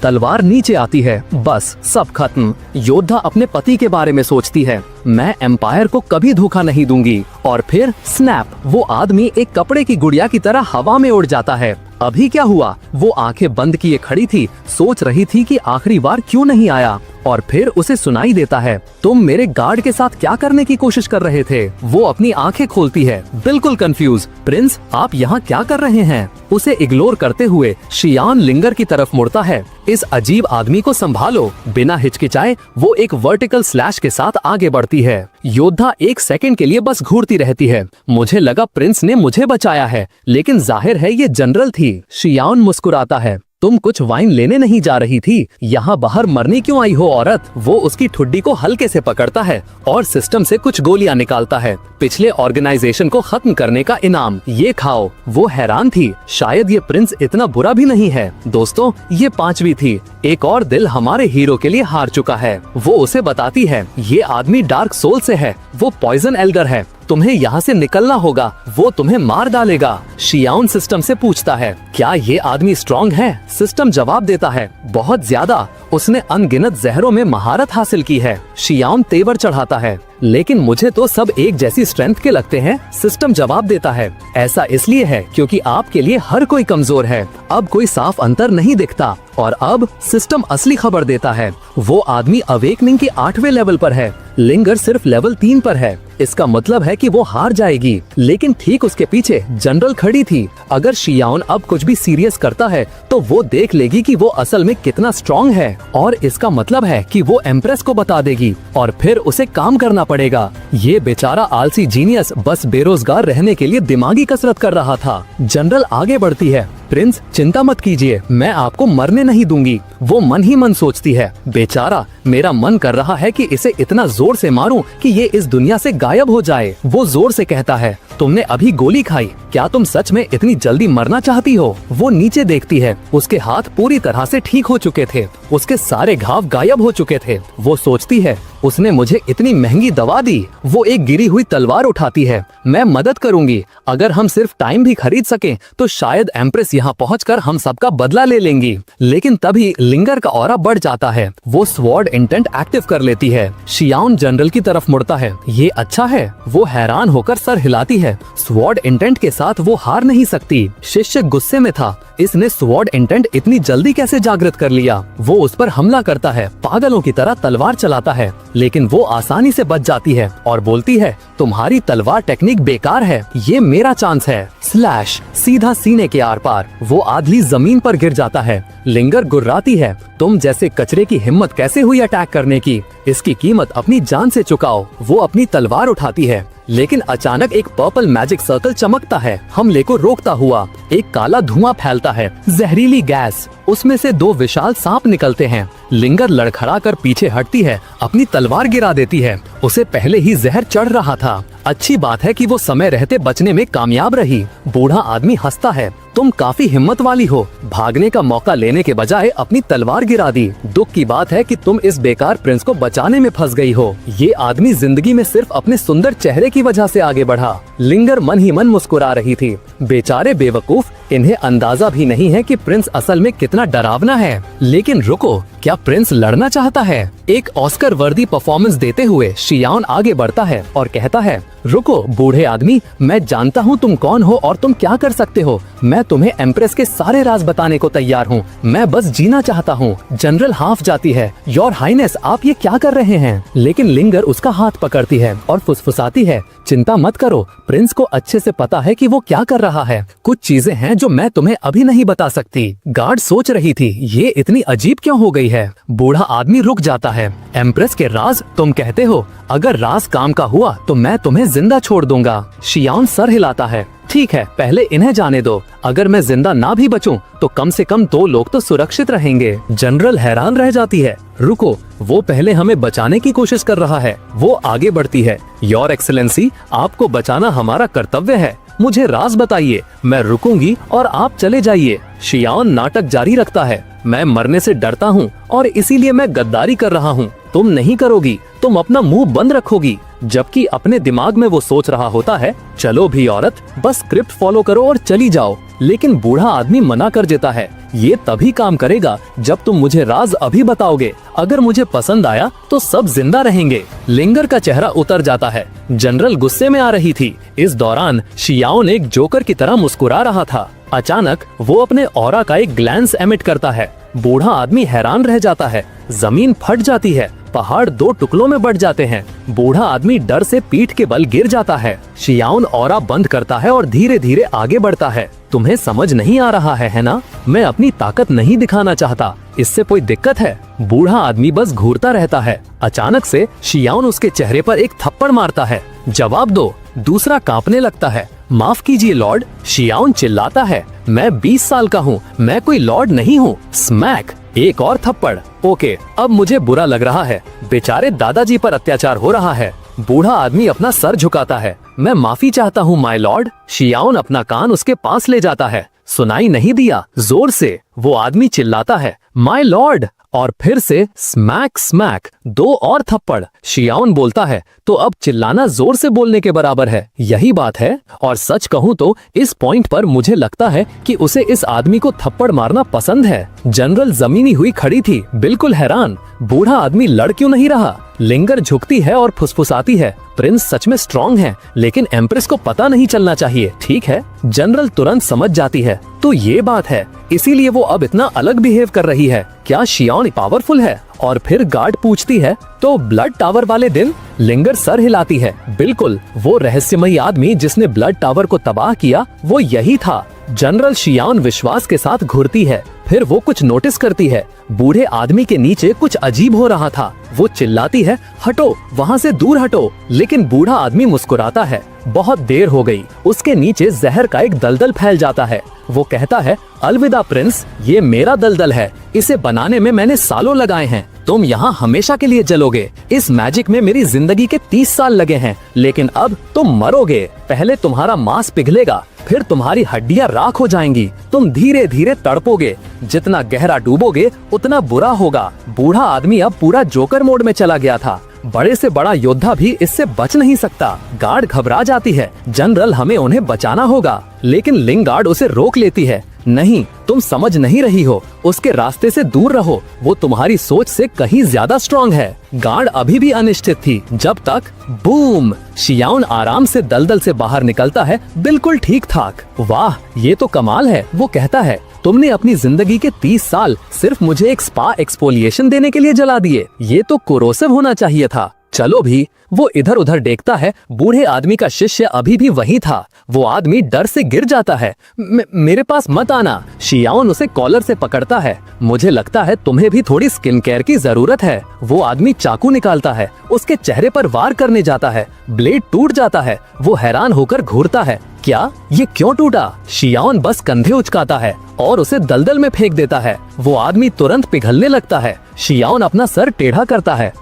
तलवार नीचे आती है, बस सब खत्म। योद्धा अपने पति के बारे में सोचती है, मैं एम्पायर को कभी धोखा नहीं दूंगी। और फिर स्नैप, वो आदमी एक कपड़े की गुड़िया की तरह हवा में उड़ जाता है। अभी क्या हुआ? वो आंखें बंद किए खड़ी थी, सोच रही थी कि आखिरी बार क्यों नहीं आया। और फिर उसे सुनाई देता है, तुम मेरे गार्ड के साथ क्या करने की कोशिश कर रहे थे? वो अपनी आंखें खोलती है, बिल्कुल कंफ्यूज। प्रिंस, आप यहाँ क्या कर रहे हैं? उसे इग्नोर करते हुए शियान लिंगर की तरफ मुड़ता है, इस अजीब आदमी को संभालो। बिना हिचकिचाए वो एक वर्टिकल स्लैश के साथ आगे बढ़ती है। योद्धा 1 सेकंड के लिए बस घूरती रहती है। मुझे लगा प्रिंस ने मुझे बचाया है, लेकिन जाहिर है ये जनरल थी। शियान मुस्कुराता है, तुम कुछ वाइन लेने नहीं जा रही थी, यहाँ बाहर मरने क्यों आई हो औरत? वो उसकी ठुड्डी को हल्के से पकड़ता है और सिस्टम से कुछ गोलियां निकालता है। पिछले ऑर्गेनाइजेशन को खत्म करने का इनाम, ये खाओ। वो हैरान थी, शायद ये प्रिंस इतना बुरा भी नहीं है। दोस्तों, ये 5वीं थी। एक और दिल हमारे हीरो के लिए हार चुका है। वो उसे बताती है, ये आदमी डार्क सोल से है, वो पॉइजन एल्डर है, तुम्हें यहाँ से निकलना होगा, वो तुम्हें मार डालेगा। शियाउन सिस्टम से पूछता है, क्या ये आदमी स्ट्रॉन्ग है? सिस्टम जवाब देता है, बहुत ज्यादा, उसने अनगिनत जहरों में महारत हासिल की है। शियाउन तेवर चढ़ाता है, लेकिन मुझे तो सब एक जैसी स्ट्रेंथ के लगते हैं। सिस्टम जवाब देता है, ऐसा इसलिए है क्योंकि आपके लिए हर कोई कमजोर है। अब कोई साफ अंतर नहीं दिखता। और अब सिस्टम असली खबर देता है, वो आदमी अवेकनिंग के 8वें लेवल पर है, लिंगर सिर्फ लेवल 3 पर है। इसका मतलब है कि वो हार जाएगी। लेकिन ठीक उसके पीछे जनरल खड़ी थी। अगर शियाउन अब कुछ भी सीरियस करता है तो वो देख लेगी कि वो असल में कितना स्ट्रॉन्ग है, और इसका मतलब है कि वो एम्प्रेस को बता देगी और फिर उसे काम करना पड़ेगा। ये बेचारा आलसी जीनियस बस बेरोजगार रहने के लिए दिमागी कसरत कर रहा था। जनरल आगे बढ़ती है, प्रिंस चिंता मत कीजिए, मैं आपको मरने नहीं दूंगी। वो मन ही मन सोचती है, बेचारा, मेरा मन कर रहा है कि इसे इतना जोर से मारूं कि ये इस दुनिया से गायब हो जाए। वो जोर से कहता है, तुमने अभी गोली खाई, क्या तुम सच में इतनी जल्दी मरना चाहती हो? वो नीचे देखती है, उसके हाथ पूरी तरह से ठीक हो चुके थे, उसके सारे घाव गायब हो चुके थे। वो सोचती है उसने मुझे इतनी महंगी दवा दी। वो एक गिरी हुई तलवार उठाती है, मैं मदद करूंगी। अगर हम सिर्फ टाइम भी खरीद सकें तो शायद एम्प्रेस यहाँ पहुंचकर हम सबका बदला ले लेंगी। लेकिन तभी लिंगर का ऑरा बढ़ जाता है, वो स्वॉर्ड इंटेंट एक्टिव कर लेती है। शियाओन जनरल की तरफ मुड़ता है, ये अच्छा है। वो हैरान होकर सर हिलाती है, स्वॉर्ड इंटेंट के साथ वो हार नहीं सकती। शिष्य गुस्से में था, इसने स्वॉर्ड इंटेंट इतनी जल्दी कैसे जागृत कर लिया। वो उस पर हमला करता है, पागलों की तरह तलवार चलाता है, लेकिन वो आसानी से बच जाती है और बोलती है तुम्हारी तलवार टेक्निक बेकार है, ये मेरा चांस है। स्लैश, सीधा सीने के आर पार। वो आधली जमीन पर गिर जाता है। लिंगर गुर्राती है, तुम जैसे कचरे की हिम्मत कैसे हुई अटैक करने की? इसकी कीमत अपनी जान से चुकाओ। वो अपनी तलवार उठाती है, लेकिन अचानक एक पर्पल मैजिक सर्कल चमकता है, हमले को रोकता हुआ। एक काला धुआं फैलता है, जहरीली गैस। उसमें से 2 विशाल सांप निकलते हैं। लिंगर लड़खड़ा कर पीछे हटती है, अपनी तलवार गिरा देती है। उसे पहले ही जहर चढ़ रहा था। अच्छी बात है कि वो समय रहते बचने में कामयाब रही। बूढ़ा आदमी हंसता है, तुम काफी हिम्मत वाली हो, भागने का मौका लेने के बजाय अपनी तलवार गिरा दी। दुख की बात है कि तुम इस बेकार प्रिंस को बचाने में फंस गई हो। ये आदमी जिंदगी में सिर्फ अपने सुंदर चेहरे की वजह से आगे बढ़ा। लिंगर मन ही मन मुस्कुरा रही थी। बेचारे बेवकूफ, इन्हें अंदाजा भी नहीं है कि प्रिंस असल में कितना डरावना है। लेकिन रुको, क्या प्रिंस लड़ना चाहता है? एक ऑस्कर वर्दी परफॉर्मेंस देते हुए शियाओन आगे बढ़ता है और कहता है, रुको बूढ़े आदमी, मैं जानता हूँ तुम कौन हो और तुम क्या कर सकते हो। मैं तुम्हें एम्प्रेस के सारे राज बताने को तैयार हूँ, मैं बस जीना चाहता हूँ। जनरल हाफ जाती है, योर हाइनेस आप ये क्या कर रहे हैं? लेकिन लिंगर उसका हाथ पकड़ती है और फुसफुसाती है, चिंता मत करो, प्रिंस को अच्छे से पता है कि वो क्या कर रहा है। कुछ चीजें हैं जो मैं तुम्हें अभी नहीं बता सकती। गार्ड सोच रही थी, ये इतनी अजीब क्यों हो गई है? बूढ़ा आदमी रुक जाता है। एम्प्रेस के राज तुम कहते हो? अगर राज काम का हुआ तो मैं तुम्हें जिंदा छोड़ दूंगा। शियाओन सर हिलाता है, ठीक है, पहले इन्हें जाने दो। अगर मैं जिंदा ना भी बचूं तो कम से कम 2 लोग तो सुरक्षित रहेंगे। जनरल हैरान रह जाती है, रुको, वो पहले हमें बचाने की कोशिश कर रहा है। वो आगे बढ़ती है, योर एक्सेलेंसी आपको बचाना हमारा कर्तव्य है, मुझे राज बताइए, मैं रुकूंगी और आप चले जाइए। शियाओन नाटक जारी रखता है, मैं मरने से डरता हूँ और इसीलिए मैं गद्दारी कर रहा हूँ। तुम नहीं करोगी, तुम अपना मुंह बंद रखोगी। जबकि अपने दिमाग में वो सोच रहा होता है, चलो भी औरत, बस स्क्रिप्ट फॉलो करो और चली जाओ। लेकिन बूढ़ा आदमी मना कर देता है, ये तभी काम करेगा जब तुम मुझे राज अभी बताओगे। अगर मुझे पसंद आया तो सब जिंदा रहेंगे। लिंगर का चेहरा उतर जाता है। जनरल गुस्से में आ रही थी। इस दौरान शियाओन एक जोकर की तरह मुस्कुरा रहा था। अचानक वो अपने ऑरा का एक ग्लैंस एमिट करता है। बूढ़ा आदमी हैरान रह जाता है, जमीन फट जाती है, पहाड़ 2 टुकड़ों में बढ़ जाते हैं। बूढ़ा आदमी डर से पीठ के बल गिर जाता है। शियाओन ऑरा बंद करता है और धीरे धीरे आगे बढ़ता है। तुम्हें समझ नहीं आ रहा है ना? मैं अपनी ताकत नहीं दिखाना चाहता, इससे कोई दिक्कत है? बूढ़ा आदमी बस घूरता रहता है। अचानक से शियाओन उसके चेहरे पर एक थप्पड़ मारता है, जवाब दो। दूसरा कांपने लगता है, माफ कीजिए लॉर्ड। शियाओन चिल्लाता है, मैं 20 साल का हूँ, मैं कोई लॉर्ड नहीं हूँ। स्मैक, एक और थप्पड़। ओके, अब मुझे बुरा लग रहा है, बेचारे दादाजी पर अत्याचार हो रहा है। बूढ़ा आदमी अपना सर झुकाता है, मैं माफी चाहता हूँ माय लॉर्ड। शियाओन अपना कान उसके पास ले जाता है, सुनाई नहीं दिया। जोर से वो आदमी चिल्लाता है, माय लॉर्ड, और फिर से स्मैक स्मैक, 2 और थप्पड़। शियाओन बोलता है, तो अब चिल्लाना जोर से बोलने के बराबर है, यही बात है। और सच कहूँ तो इस पॉइंट पर मुझे लगता है कि उसे इस आदमी को थप्पड़ मारना पसंद है। जनरल जमीनी हुई खड़ी थी, बिल्कुल हैरान, बूढ़ा आदमी लड़ क्यों नहीं रहा? लिंगर झुकती है और फुसफुसाती है, प्रिंस सच में स्ट्रॉन्ग है, लेकिन एम्प्रेस को पता नहीं चलना चाहिए, ठीक है? जनरल तुरंत समझ जाती है, तो ये बात है, इसीलिए वो अब इतना अलग बिहेव कर रही है। क्या शियाओन पावरफुल है? और फिर गार्ड पूछती है, तो ब्लड टावर वाले दिन? लिंगर सर हिलाती है, बिल्कुल, वो रहस्यमयी आदमी जिसने ब्लड टावर को तबाह किया, वो यही था। जनरल शियाओन विश्वास के साथ घूरती है, फिर वो कुछ नोटिस करती है, बूढ़े आदमी के नीचे कुछ अजीब हो रहा था। वो चिल्लाती है, हटो, वहाँ से दूर हटो। लेकिन बूढ़ा आदमी मुस्कुराता है, बहुत देर हो गई। उसके नीचे जहर का एक दलदल फैल जाता है। वो कहता है, अलविदा प्रिंस, ये मेरा दलदल है, इसे बनाने में मैंने सालों लगाए हैं, तुम यहाँ हमेशा के लिए जलोगे। इस मैजिक में मेरी जिंदगी के 30 साल लगे हैं, लेकिन अब तुम मरोगे। पहले तुम्हारा मांस पिघलेगा, फिर तुम्हारी हड्डियां राख हो जाएंगी। तुम धीरे धीरे तड़पोगे। जितना गहरा डूबोगे उतना बुरा होगा। बूढ़ा आदमी अब पूरा जोकर मोड में चला गया था। बड़े से बड़ा योद्धा भी इससे बच नहीं सकता। गार्ड घबरा जाती है। जनरल, हमें उन्हें बचाना होगा। लेकिन लिंग गार्ड उसे रोक लेती है। नहीं, तुम समझ नहीं रही हो। उसके रास्ते से दूर रहो। वो तुम्हारी सोच से कहीं ज्यादा स्ट्रांग है। गार्ड अभी भी अनिश्चित थी जब तक बूम, शियाओन आराम से दलदल से बाहर निकलता है, बिल्कुल ठीक ठाक। वाह, ये तो कमाल है। वो कहता है, तुमने अपनी जिंदगी के 30 साल सिर्फ मुझे एक स्पा एक्सफोलिएशन देने के लिए जला दिए। ये तो कोरोसिव होना चाहिए था। चलो भी। वो इधर उधर देखता है। बूढ़े आदमी का शिष्य अभी भी वही था। वो आदमी डर से गिर जाता है। मेरे पास मत आना। शियाओन उसे कॉलर से पकड़ता है। मुझे लगता है तुम्हें भी थोड़ी स्किन केयर की जरूरत है। वो आदमी चाकू निकालता है, उसके चेहरे पर वार करने जाता है। ब्लेड टूट जाता है। वो हैरान होकर घूरता है, क्या ये क्यों टूटा? शियाओन बस कंधे उचकाता है और उसे दलदल में फेंक देता है। वो आदमी तुरंत पिघलने लगता है। शियाओन अपना सर टेढ़ा करता है।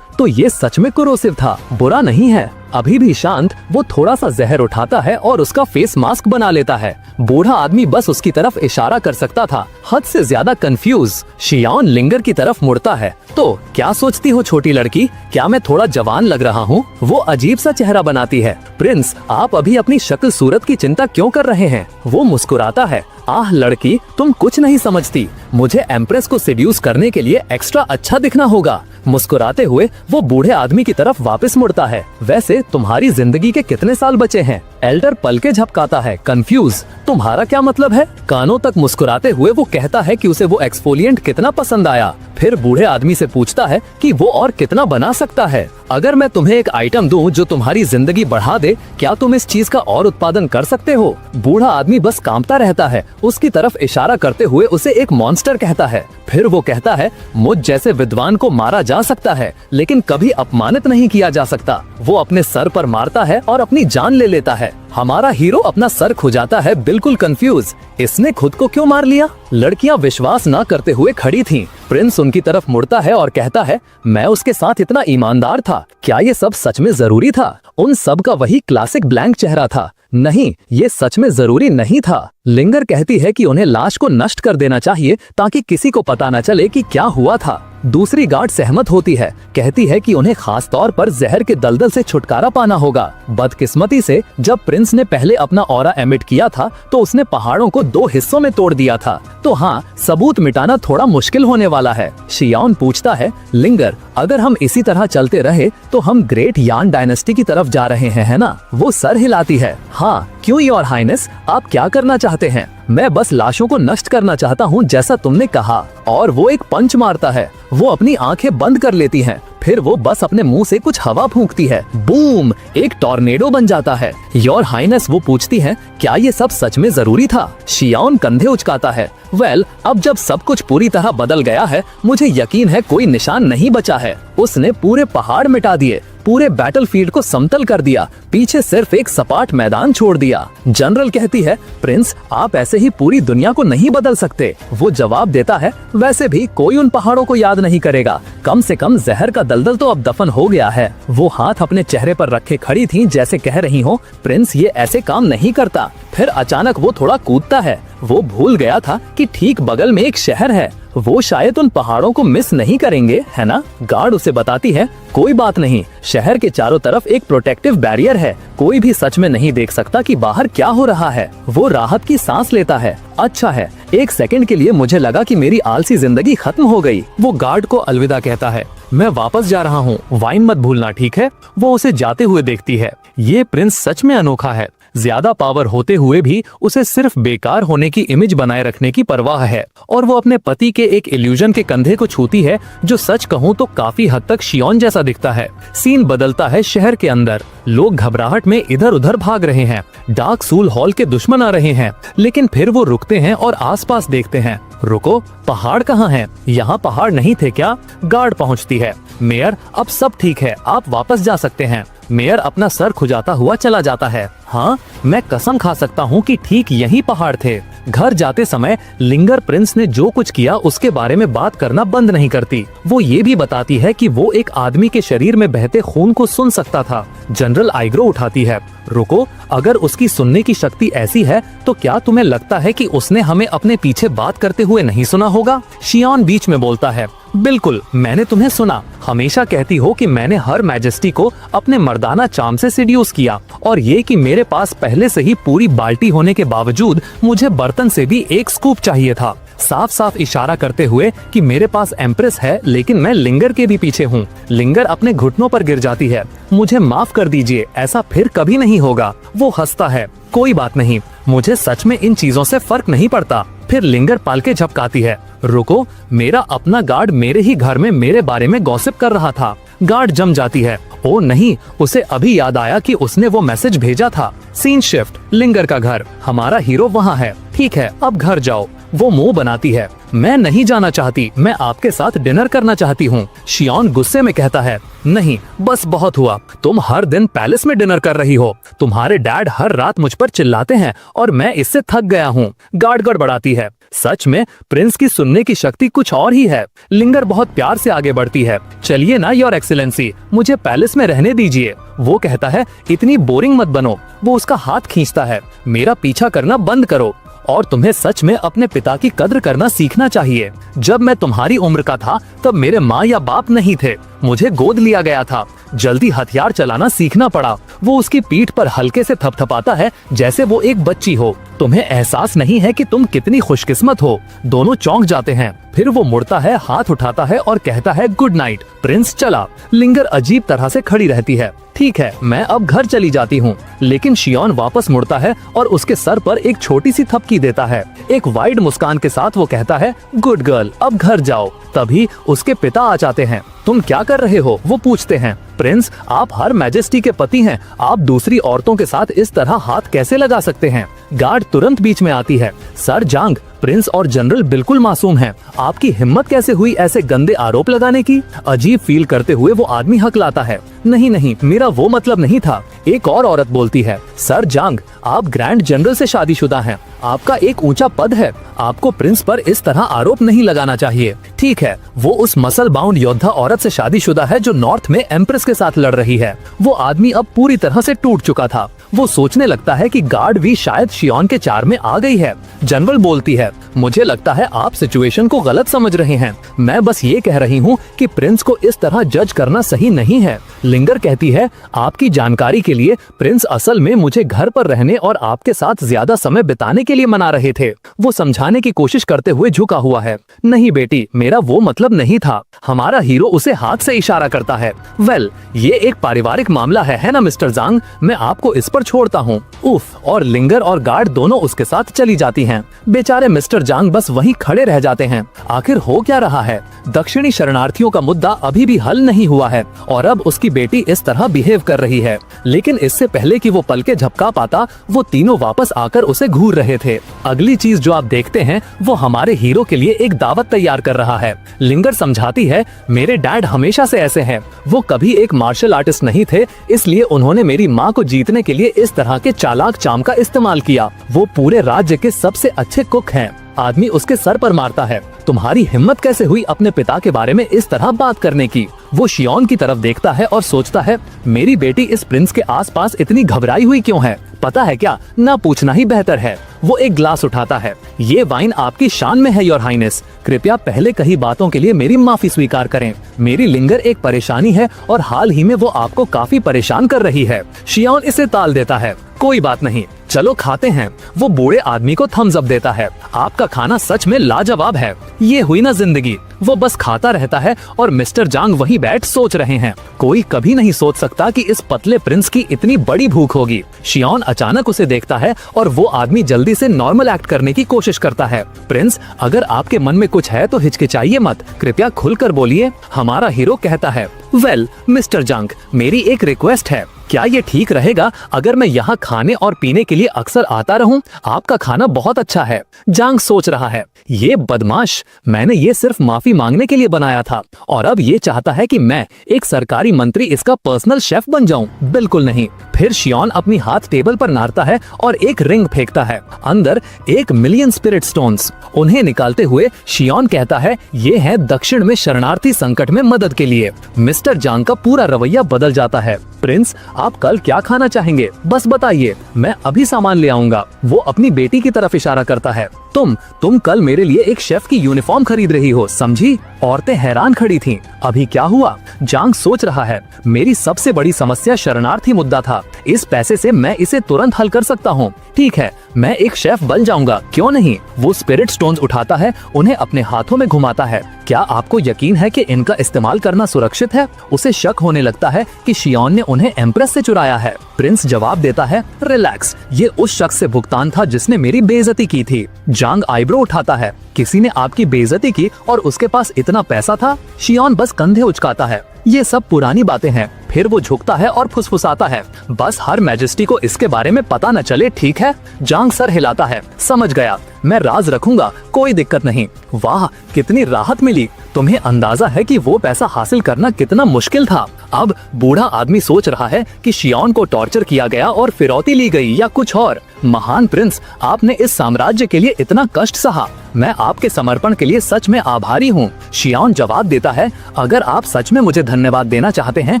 तो ये सच में कोरोसिव था, बुरा नहीं है। अभी भी शांत, वो थोड़ा सा जहर उठाता है और उसका फेस मास्क बना लेता है। बूढ़ा आदमी बस उसकी तरफ इशारा कर सकता था, हद से ज्यादा कंफ्यूज। शियाओन लिंगर की तरफ मुड़ता है। तो क्या सोचती हो छोटी लड़की, क्या मैं थोड़ा जवान लग रहा हूँ? वो अजीब सा चेहरा बनाती है। प्रिंस, आप अभी अपनी शक्ल सूरत की चिंता क्यों कर रहे हैं? वो मुस्कुराता है। आह लड़की, तुम कुछ नहीं समझती। मुझे एम्प्रेस को सेड्यूस करने के लिए एक्स्ट्रा अच्छा दिखना होगा। मुस्कुराते हुए वो बूढ़े आदमी की तरफ वापस मुड़ता है। वैसे तुम्हारी जिंदगी के कितने साल बचे हैं? एल्डर पलके झपकाता है, कंफ्यूज। तुम्हारा क्या मतलब है? कानों तक मुस्कुराते हुए वो कहता है कि उसे वो एक्सफोलिएंट कितना पसंद आया। फिर बूढ़े आदमी से पूछता है कि वो और कितना बना सकता है। अगर मैं तुम्हें एक आइटम दूं जो तुम्हारी जिंदगी बढ़ा दे, क्या तुम इस चीज का और उत्पादन कर सकते हो? बूढ़ा आदमी बस कांपता रहता है। उसकी तरफ इशारा करते हुए उसे एक मॉन्स्टर कहता है। फिर वो कहता है, मुझ जैसे विद्वान को मारा जा सकता है, लेकिन कभी अपमानित नहीं किया जा सकता। वो अपने सर पर मारता है और अपनी जान ले लेता है। हमारा हीरो अपना सर खुजाता है, बिल्कुल कंफ्यूज। इसने खुद को क्यों मार लिया? लड़कियां विश्वास न करते हुए खड़ी थीं। प्रिंस उनकी तरफ मुड़ता है और कहता है, मैं उसके साथ इतना ईमानदार था। क्या ये सब सच में जरूरी था? उन सब का वही क्लासिक ब्लैंक चेहरा था। नहीं, ये सच में जरूरी नहीं था। लिंगर कहती है कि उन्हें लाश को नष्ट कर देना चाहिए ताकि किसी को पता न चले कि क्या हुआ था। दूसरी गार्ड सहमत होती है, कहती है कि उन्हें खास तौर पर जहर के दलदल से छुटकारा पाना होगा। बदकिस्मती से जब प्रिंस ने पहले अपना ऑरा एमिट किया था तो उसने पहाड़ों को 2 हिस्सों में तोड़ दिया था। तो हाँ, सबूत मिटाना थोड़ा मुश्किल होने वाला है। शियाओन पूछता है, लिंगर, अगर हम इसी तरह चलते रहे तो हम ग्रेट यान डायनेस्टी की तरफ जा रहे हैं, है ना? वो सर हिलाती है। हाँ, क्यों योर हाइनेस, आप क्या करना चाहते हैं? मैं बस लाशों को नष्ट करना चाहता हूँ, जैसा तुमने कहा। और वो एक पंच मारता है। वो अपनी आंखें बंद कर लेती हैं। फिर वो बस अपने मुंह से कुछ हवा फूंकती है। बूम, एक टॉर्नेडो बन जाता है। योर हाइनेस, वो पूछती है, क्या ये सब सच में जरूरी था? शियाओन कंधे उचकाता है। वेल, अब जब सब कुछ पूरी तरह बदल गया है, मुझे यकीन है कोई निशान नहीं बचा है। उसने पूरे पहाड़ मिटा दिए, पूरे बैटलफील्ड को समतल कर दिया, पीछे सिर्फ एक सपाट मैदान छोड़ दिया। जनरल कहती है, प्रिंस, आप ऐसे ही पूरी दुनिया को नहीं बदल सकते। वो जवाब देता है, वैसे भी कोई उन पहाड़ों को याद नहीं करेगा। कम से कम जहर का दलदल तो अब दफन हो गया है। वो हाथ अपने चेहरे पर रखे खड़ी थी, जैसे कह रही हो, प्रिंस ये ऐसे काम नहीं करता। फिर अचानक वो थोड़ा कूदता है। वो भूल गया था कि ठीक बगल में एक शहर है। वो शायद उन पहाड़ों को मिस नहीं करेंगे, है ना? गार्ड उसे बताती है, कोई बात नहीं, शहर के चारों तरफ एक प्रोटेक्टिव बैरियर है। कोई भी सच में नहीं देख सकता कि बाहर क्या हो रहा है। वो राहत की सांस लेता है। अच्छा है, एक सेकंड के लिए मुझे लगा कि मेरी आलसी जिंदगी खत्म हो गई। वो गार्ड को अलविदा कहता है। मैं वापस जा रहा हूँ, वाइन मत भूलना, ठीक है? वो उसे जाते हुए देखती है। ये प्रिंस सच में अनोखा है। ज्यादा पावर होते हुए भी उसे सिर्फ बेकार होने की इमेज बनाए रखने की परवाह है। और वो अपने पति के एक इल्यूजन के कंधे को छूती है, जो सच कहूँ तो काफी हद तक शियोन जैसा दिखता है। सीन बदलता है शहर के अंदर। लोग घबराहट में इधर उधर भाग रहे हैं। डार्क सूल हॉल के दुश्मन आ रहे हैं। लेकिन फिर वो रुकते हैं और आसपास देखते हैं। रुको, पहाड़ कहाँ हैं? यहाँ पहाड़ नहीं थे क्या? गार्ड पहुँचती है। मेयर, अब सब ठीक है, आप वापस जा सकते हैं। मेयर अपना सर खुजाता हुआ चला जाता है। हाँ, मैं कसम खा सकता हूँ कि ठीक यही पहाड़ थे। घर जाते समय लिंगर प्रिंस ने जो कुछ किया उसके बारे में बात करना बंद नहीं करती। वो ये भी बताती है कि वो एक आदमी के शरीर में बहते खून को सुन सकता था। जनरल आइग्रो उठाती है, रुको, अगर उसकी सुनने की शक्ति ऐसी है तो क्या तुम्हें लगता है कि उसने हमें अपने पीछे बात करते हुए नहीं सुना होगा? शियान बीच में बोलता है, बिल्कुल, मैंने तुम्हें सुना। हमेशा कहती हो कि मैंने हर मैजेस्टी को अपने मर्दाना चार्म से सिड्यूस किया, और ये कि मेरे पास पहले से ही पूरी बाल्टी होने के बावजूद मुझे बर्तन से भी एक स्कूप चाहिए था। साफ साफ इशारा करते हुए कि मेरे पास एम्प्रेस है, लेकिन मैं लिंगर के भी पीछे हूँ। लिंगर अपने घुटनों पर गिर जाती है। मुझे माफ कर दीजिए, ऐसा फिर कभी नहीं होगा। वो हंसता है, कोई बात नहीं, मुझे सच में इन चीजों से फर्क नहीं पड़ता। फिर लिंगर पालके झपकाती है, रुको, मेरा अपना गार्ड मेरे ही घर में मेरे बारे में गॉसिप कर रहा था। गार्ड जम जाती है, ओ नहीं, उसे अभी याद आया कि उसने वो मैसेज भेजा था। सीन शिफ्ट, लिंगर का घर, हमारा हीरो वहाँ है। ठीक है, अब घर जाओ। वो मुंह बनाती है, मैं नहीं जाना चाहती, मैं आपके साथ डिनर करना चाहती हूँ। शियान गुस्से में कहता है, नहीं, बस बहुत हुआ, तुम हर दिन पैलेस में डिनर कर रही हो। तुम्हारे डैड हर रात मुझ पर चिल्लाते हैं और मैं इससे थक गया हूँ। गार्ड गड़बड़ाती है, सच में प्रिंस की सुनने की शक्ति कुछ और ही है। लिंगर बहुत प्यार से आगे बढ़ती है, चलिए ना योर एक्सीलेंसी, मुझे पैलेस में रहने दीजिए। वो कहता है, इतनी बोरिंग मत बनो। वो उसका हाथ खींचता है, मेरा पीछा करना बंद करो और तुम्हें सच में अपने पिता की कद्र करना सीखना चाहिए। जब मैं तुम्हारी उम्र का था तब मेरे माँ या बाप नहीं थे, मुझे गोद लिया गया था। जल्दी हथियार चलाना सीखना पड़ा। वो उसकी पीठ पर हल्के से थपथपाता है जैसे वो एक बच्ची हो। तुम्हें एहसास नहीं है कि तुम कितनी खुशकिस्मत हो। दोनों चौंक जाते हैं। फिर वो मुड़ता है, हाथ उठाता है और कहता है, गुड नाइट। प्रिंस चला। लिंगर अजीब तरह से खड़ी रहती है। ठीक है, मैं अब घर चली जाती हूँ। लेकिन शियान वापस मुड़ता है और उसके सर पर एक छोटी सी थपकी देता है। एक वाइड मुस्कान के साथ वो कहता है, गुड गर्ल, अब घर जाओ। तभी उसके पिता आ जाते हैं। तुम क्या कर रहे हो? वो पूछते हैं। प्रिंस, आप हर मैजेस्टी के पति हैं, आप दूसरी औरतों के साथ इस तरह हाथ कैसे लगा सकते हैं? गार्ड तुरंत बीच में आती है, सर जांग, प्रिंस और जनरल बिल्कुल मासूम हैं। आपकी हिम्मत कैसे हुई ऐसे गंदे आरोप लगाने की? अजीब फील करते हुए वो आदमी हकलाता है, नहीं नहीं, मेरा वो मतलब नहीं था। एक और औरत बोलती है, सर जांग, आप ग्रैंड जनरल से शादीशुदा हैं, आपका एक ऊंचा पद है, आपको प्रिंस पर इस तरह आरोप नहीं लगाना चाहिए। ठीक है, वो उस मसल बाउंड योद्धा औरत से शादीशुदा है जो नॉर्थ में एम्प्रेस के साथ लड़ रही है। वो आदमी अब पूरी तरह से टूट चुका था। वो सोचने लगता है कि गार्ड भी शायद शियान के चार में आ गई है। जनरल बोलती है, मुझे लगता है आप सिचुएशन को गलत समझ रहे हैं। मैं बस ये कह रही हूँ कि प्रिंस को इस तरह जज करना सही नहीं है। लिंगर कहती है, आपकी जानकारी के लिए प्रिंस असल में मुझे घर पर रहने और आपके साथ ज्यादा समय बिताने के लिए मना रहे थे। वो समझाने की कोशिश करते हुए झुका हुआ है, नहीं बेटी, मेरा वो मतलब नहीं था। हमारा हीरो उसे हाथ से इशारा करता है। वेल, ये एक पारिवारिक मामला है ना मिस्टर जांग, मैं आपको इस पर छोड़ता हूँ। उफ, और लिंगर और गार्ड दोनों उसके साथ चली जाती हैं। बेचारे मिस्टर जांग बस वहीं खड़े रह जाते हैं। आखिर हो क्या रहा है? दक्षिणी शरणार्थियों का मुद्दा अभी भी हल नहीं हुआ है और अब उसकी बेटी इस तरह बिहेव कर रही है। लेकिन इससे पहले कि वो पलके झपका पाता, वो तीनों वापस आकर उसे घूर रहे थे। अगली चीज जो आप देखते हैं वो हमारे हीरो के लिए एक दावत तैयार कर रहा है। लिंगर समझाती है, मेरे डैड हमेशा से ऐसे हैं। वो कभी एक मार्शल आर्टिस्ट नहीं थे, इसलिए उन्होंने मेरी माँ को जीतने के लिए इस तरह के चालाक चाम का इस्तेमाल किया। वो पूरे राज्य के सबसे अच्छे कुक हैं। आदमी उसके सर पर मारता है, तुम्हारी हिम्मत कैसे हुई अपने पिता के बारे में इस तरह बात करने की? वो शियान की तरफ देखता है और सोचता है, मेरी बेटी इस प्रिंस के आसपास इतनी घबराई हुई क्यों है? पता है क्या, ना पूछना ही बेहतर है। वो एक ग्लास उठाता है, ये वाइन आपकी शान में है योर हाइनेस, कृपया पहले कही बातों के लिए मेरी माफी स्वीकार करें। मेरी लिंगर एक परेशानी है और हाल ही में वो आपको काफी परेशान कर रही है। शियान इसे टाल देता है, कोई बात नहीं, चलो खाते हैं। वो बूढ़े आदमी को थम्स अप देता है, आपका खाना सच में लाजवाब है। ये हुई ना जिंदगी। वो बस खाता रहता है और मिस्टर जांग वहीं बैठ सोच रहे हैं। कोई कभी नहीं सोच सकता कि इस पतले प्रिंस की इतनी बड़ी भूख होगी। शियान अचानक उसे देखता है और वो आदमी जल्दी से नॉर्मल एक्ट करने की कोशिश करता है। प्रिंस, अगर आपके मन में कुछ है तो हिचकिचाइए मत, कृपया खुलकर बोलिए। हमारा हीरो कहता है, वेल मिस्टर जांग, मेरी एक रिक्वेस्ट है, क्या ये ठीक रहेगा अगर मैं यहाँ खाने और पीने के लिए अक्सर आता रहूं? आपका खाना बहुत अच्छा है। जांग सोच रहा है, ये बदमाश, मैंने ये सिर्फ माफी मांगने के लिए बनाया था और अब ये चाहता है कि मैं एक सरकारी मंत्री इसका पर्सनल शेफ बन जाऊं। बिल्कुल नहीं। फिर शियोन अपनी हाथ टेबल पर मारता है और एक रिंग फेंकता है, अंदर 1,000,000 स्पिरिट स्टोन्स। उन्हें निकालते हुए शियोन कहता है, ये है दक्षिण में शरणार्थी संकट में मदद के लिए। मिस्टर जांग का पूरा रवैया बदल जाता है। प्रिंस, आप कल क्या खाना चाहेंगे? बस बताइए, मैं अभी सामान ले आऊंगा। वो अपनी बेटी की तरफ इशारा करता है। तुम कल मेरे लिए एक शेफ की यूनिफॉर्म खरीद रही हो, समझी? औरतें हैरान खड़ी थीं। अभी क्या हुआ? जांग सोच रहा है, मेरी सबसे बड़ी समस्या शरणार्थी मुद्दा था। इस पैसे से मैं इसे तुरंत हल कर सकता हूँ। ठीक है, मैं एक शेफ बन जाऊंगा, क्यों नहीं? वो स्पिरिट स्टोन्स उठाता है, उन्हें अपने हाथों में घुमाता है। क्या आपको यकीन है कि इनका इस्तेमाल करना सुरक्षित है? उसे शक होने लगता है कि शियोन ने उन्हें एम्प्रेस से चुराया है। प्रिंस जवाब देता है, रिलैक्स, ये उस शख्स से भुगतान था जिसने मेरी बेइज्जती की थी। जांग आईब्रो उठाता है, किसी ने आपकी बेइज्जती की और उसके पास इतना पैसा था? शियोन बस कंधे उचकाता है, ये सब पुरानी बातें हैं। फिर वो झुकता है और फुसफुसाता है, बस हर मैजेस्टी को इसके बारे में पता न चले, ठीक है? जांग सर हिलाता है, समझ गया, मैं राज रखूंगा, कोई दिक्कत नहीं। वाह, कितनी राहत मिली। तुम्हें अंदाजा है कि वो पैसा हासिल करना कितना मुश्किल था। अब बूढ़ा आदमी सोच रहा है कि शियोन को टॉर्चर किया गया और फिरौती ली गई या कुछ और। महान प्रिंस, आपने इस साम्राज्य के लिए इतना कष्ट सहा, मैं आपके समर्पण के लिए सच में आभारी हूँ। शियोन जवाब देता है, अगर आप सच में मुझे धन्यवाद देना चाहते हैं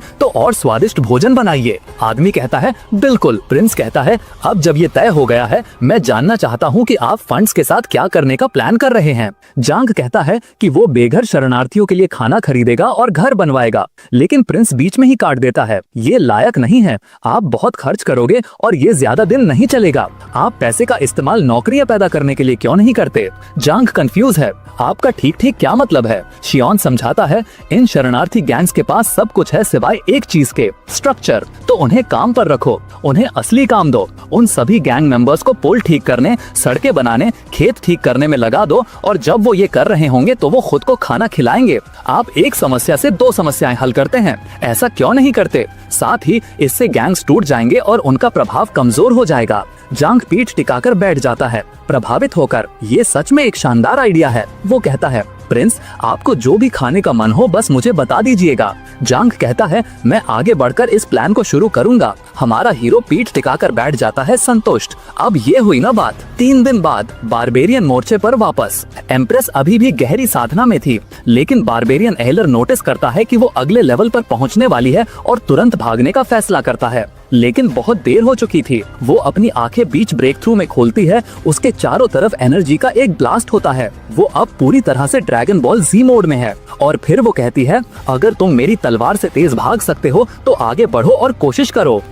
तो और स्वादिष्ट भोजन बनाइए। आदमी कहता है, बिल्कुल। प्रिंस कहता है, अब जब ये तय हो गया है, मैं जानना चाहता हूँ कि आप फंड्स के साथ क्या करने का प्लान कर रहे हैं। जांग कहता है कि वो बेघर शरणार्थियों के लिए खाना खरीदेगा और घर बनवाएगा, लेकिन प्रिंस बीच में ही काट देता है, ये लायक नहीं है। आप बहुत खर्च करोगे और ये ज्यादा दिन नहीं चलेगा। आप पैसे का इस्तेमाल नौकरियां पैदा करने के लिए क्यों नहीं करते? जांग कंफ्यूज है, आपका ठीक ठीक क्या मतलब है? शियोन समझाता है, इन शरणार्थी गैंग्स के पास सब कुछ है सिवाय एक चीज के, स्ट्रक्चर। तो उन्हें काम पर रखो, उन्हें असली काम दो। उन सभी गैंग मेंबर्स को पुल ठीक करने, सड़कें बनाने, खेत ठीक करने में लगा दो और जब वो ये कर रहे होंगे तो वो खुद को खाना खिलाएंगे। आप एक समस्या से 2 समस्याएं हल करते हैं, ऐसा क्यों नहीं करते? साथ ही इससे गैंग्स टूट जाएंगे और उनका प्रभाव कमजोर हो जाएगा। जांग पीठ टिकाकर बैठ जाता है, प्रभावित होकर। ये सच में एक शानदार आइडिया है। वो कहता है, प्रिंस, आपको जो भी खाने का मन हो बस मुझे बता दीजिएगा। जांग कहता है, मैं आगे बढ़कर इस प्लान को शुरू करूंगा। हमारा हीरो पीठ टिकाकर बैठ जाता है, संतुष्ट। अब ये हुई ना बात। 3 दिन बाद बारबेरियन मोर्चे पर वापस। एम्प्रेस अभी भी गहरी साधना में थी, लेकिन बारबेरियन एहलर नोटिस करता है कि वो अगले लेवल पर पहुंचने वाली है और तुरंत भागने का फैसला करता है, लेकिन बहुत देर हो चुकी थी। वो अपनी आंखें बीच ब्रेक थ्रू में खोलती है, उसके चारों तरफ एनर्जी का एक ब्लास्ट होता है। वो अब पूरी तरह से ड्रैगन बॉल जी मोड में है और फिर वो कहती है, अगर तुम मेरी तलवार से तेज भाग सकते हो तो आगे बढ़ो और कोशिश करो।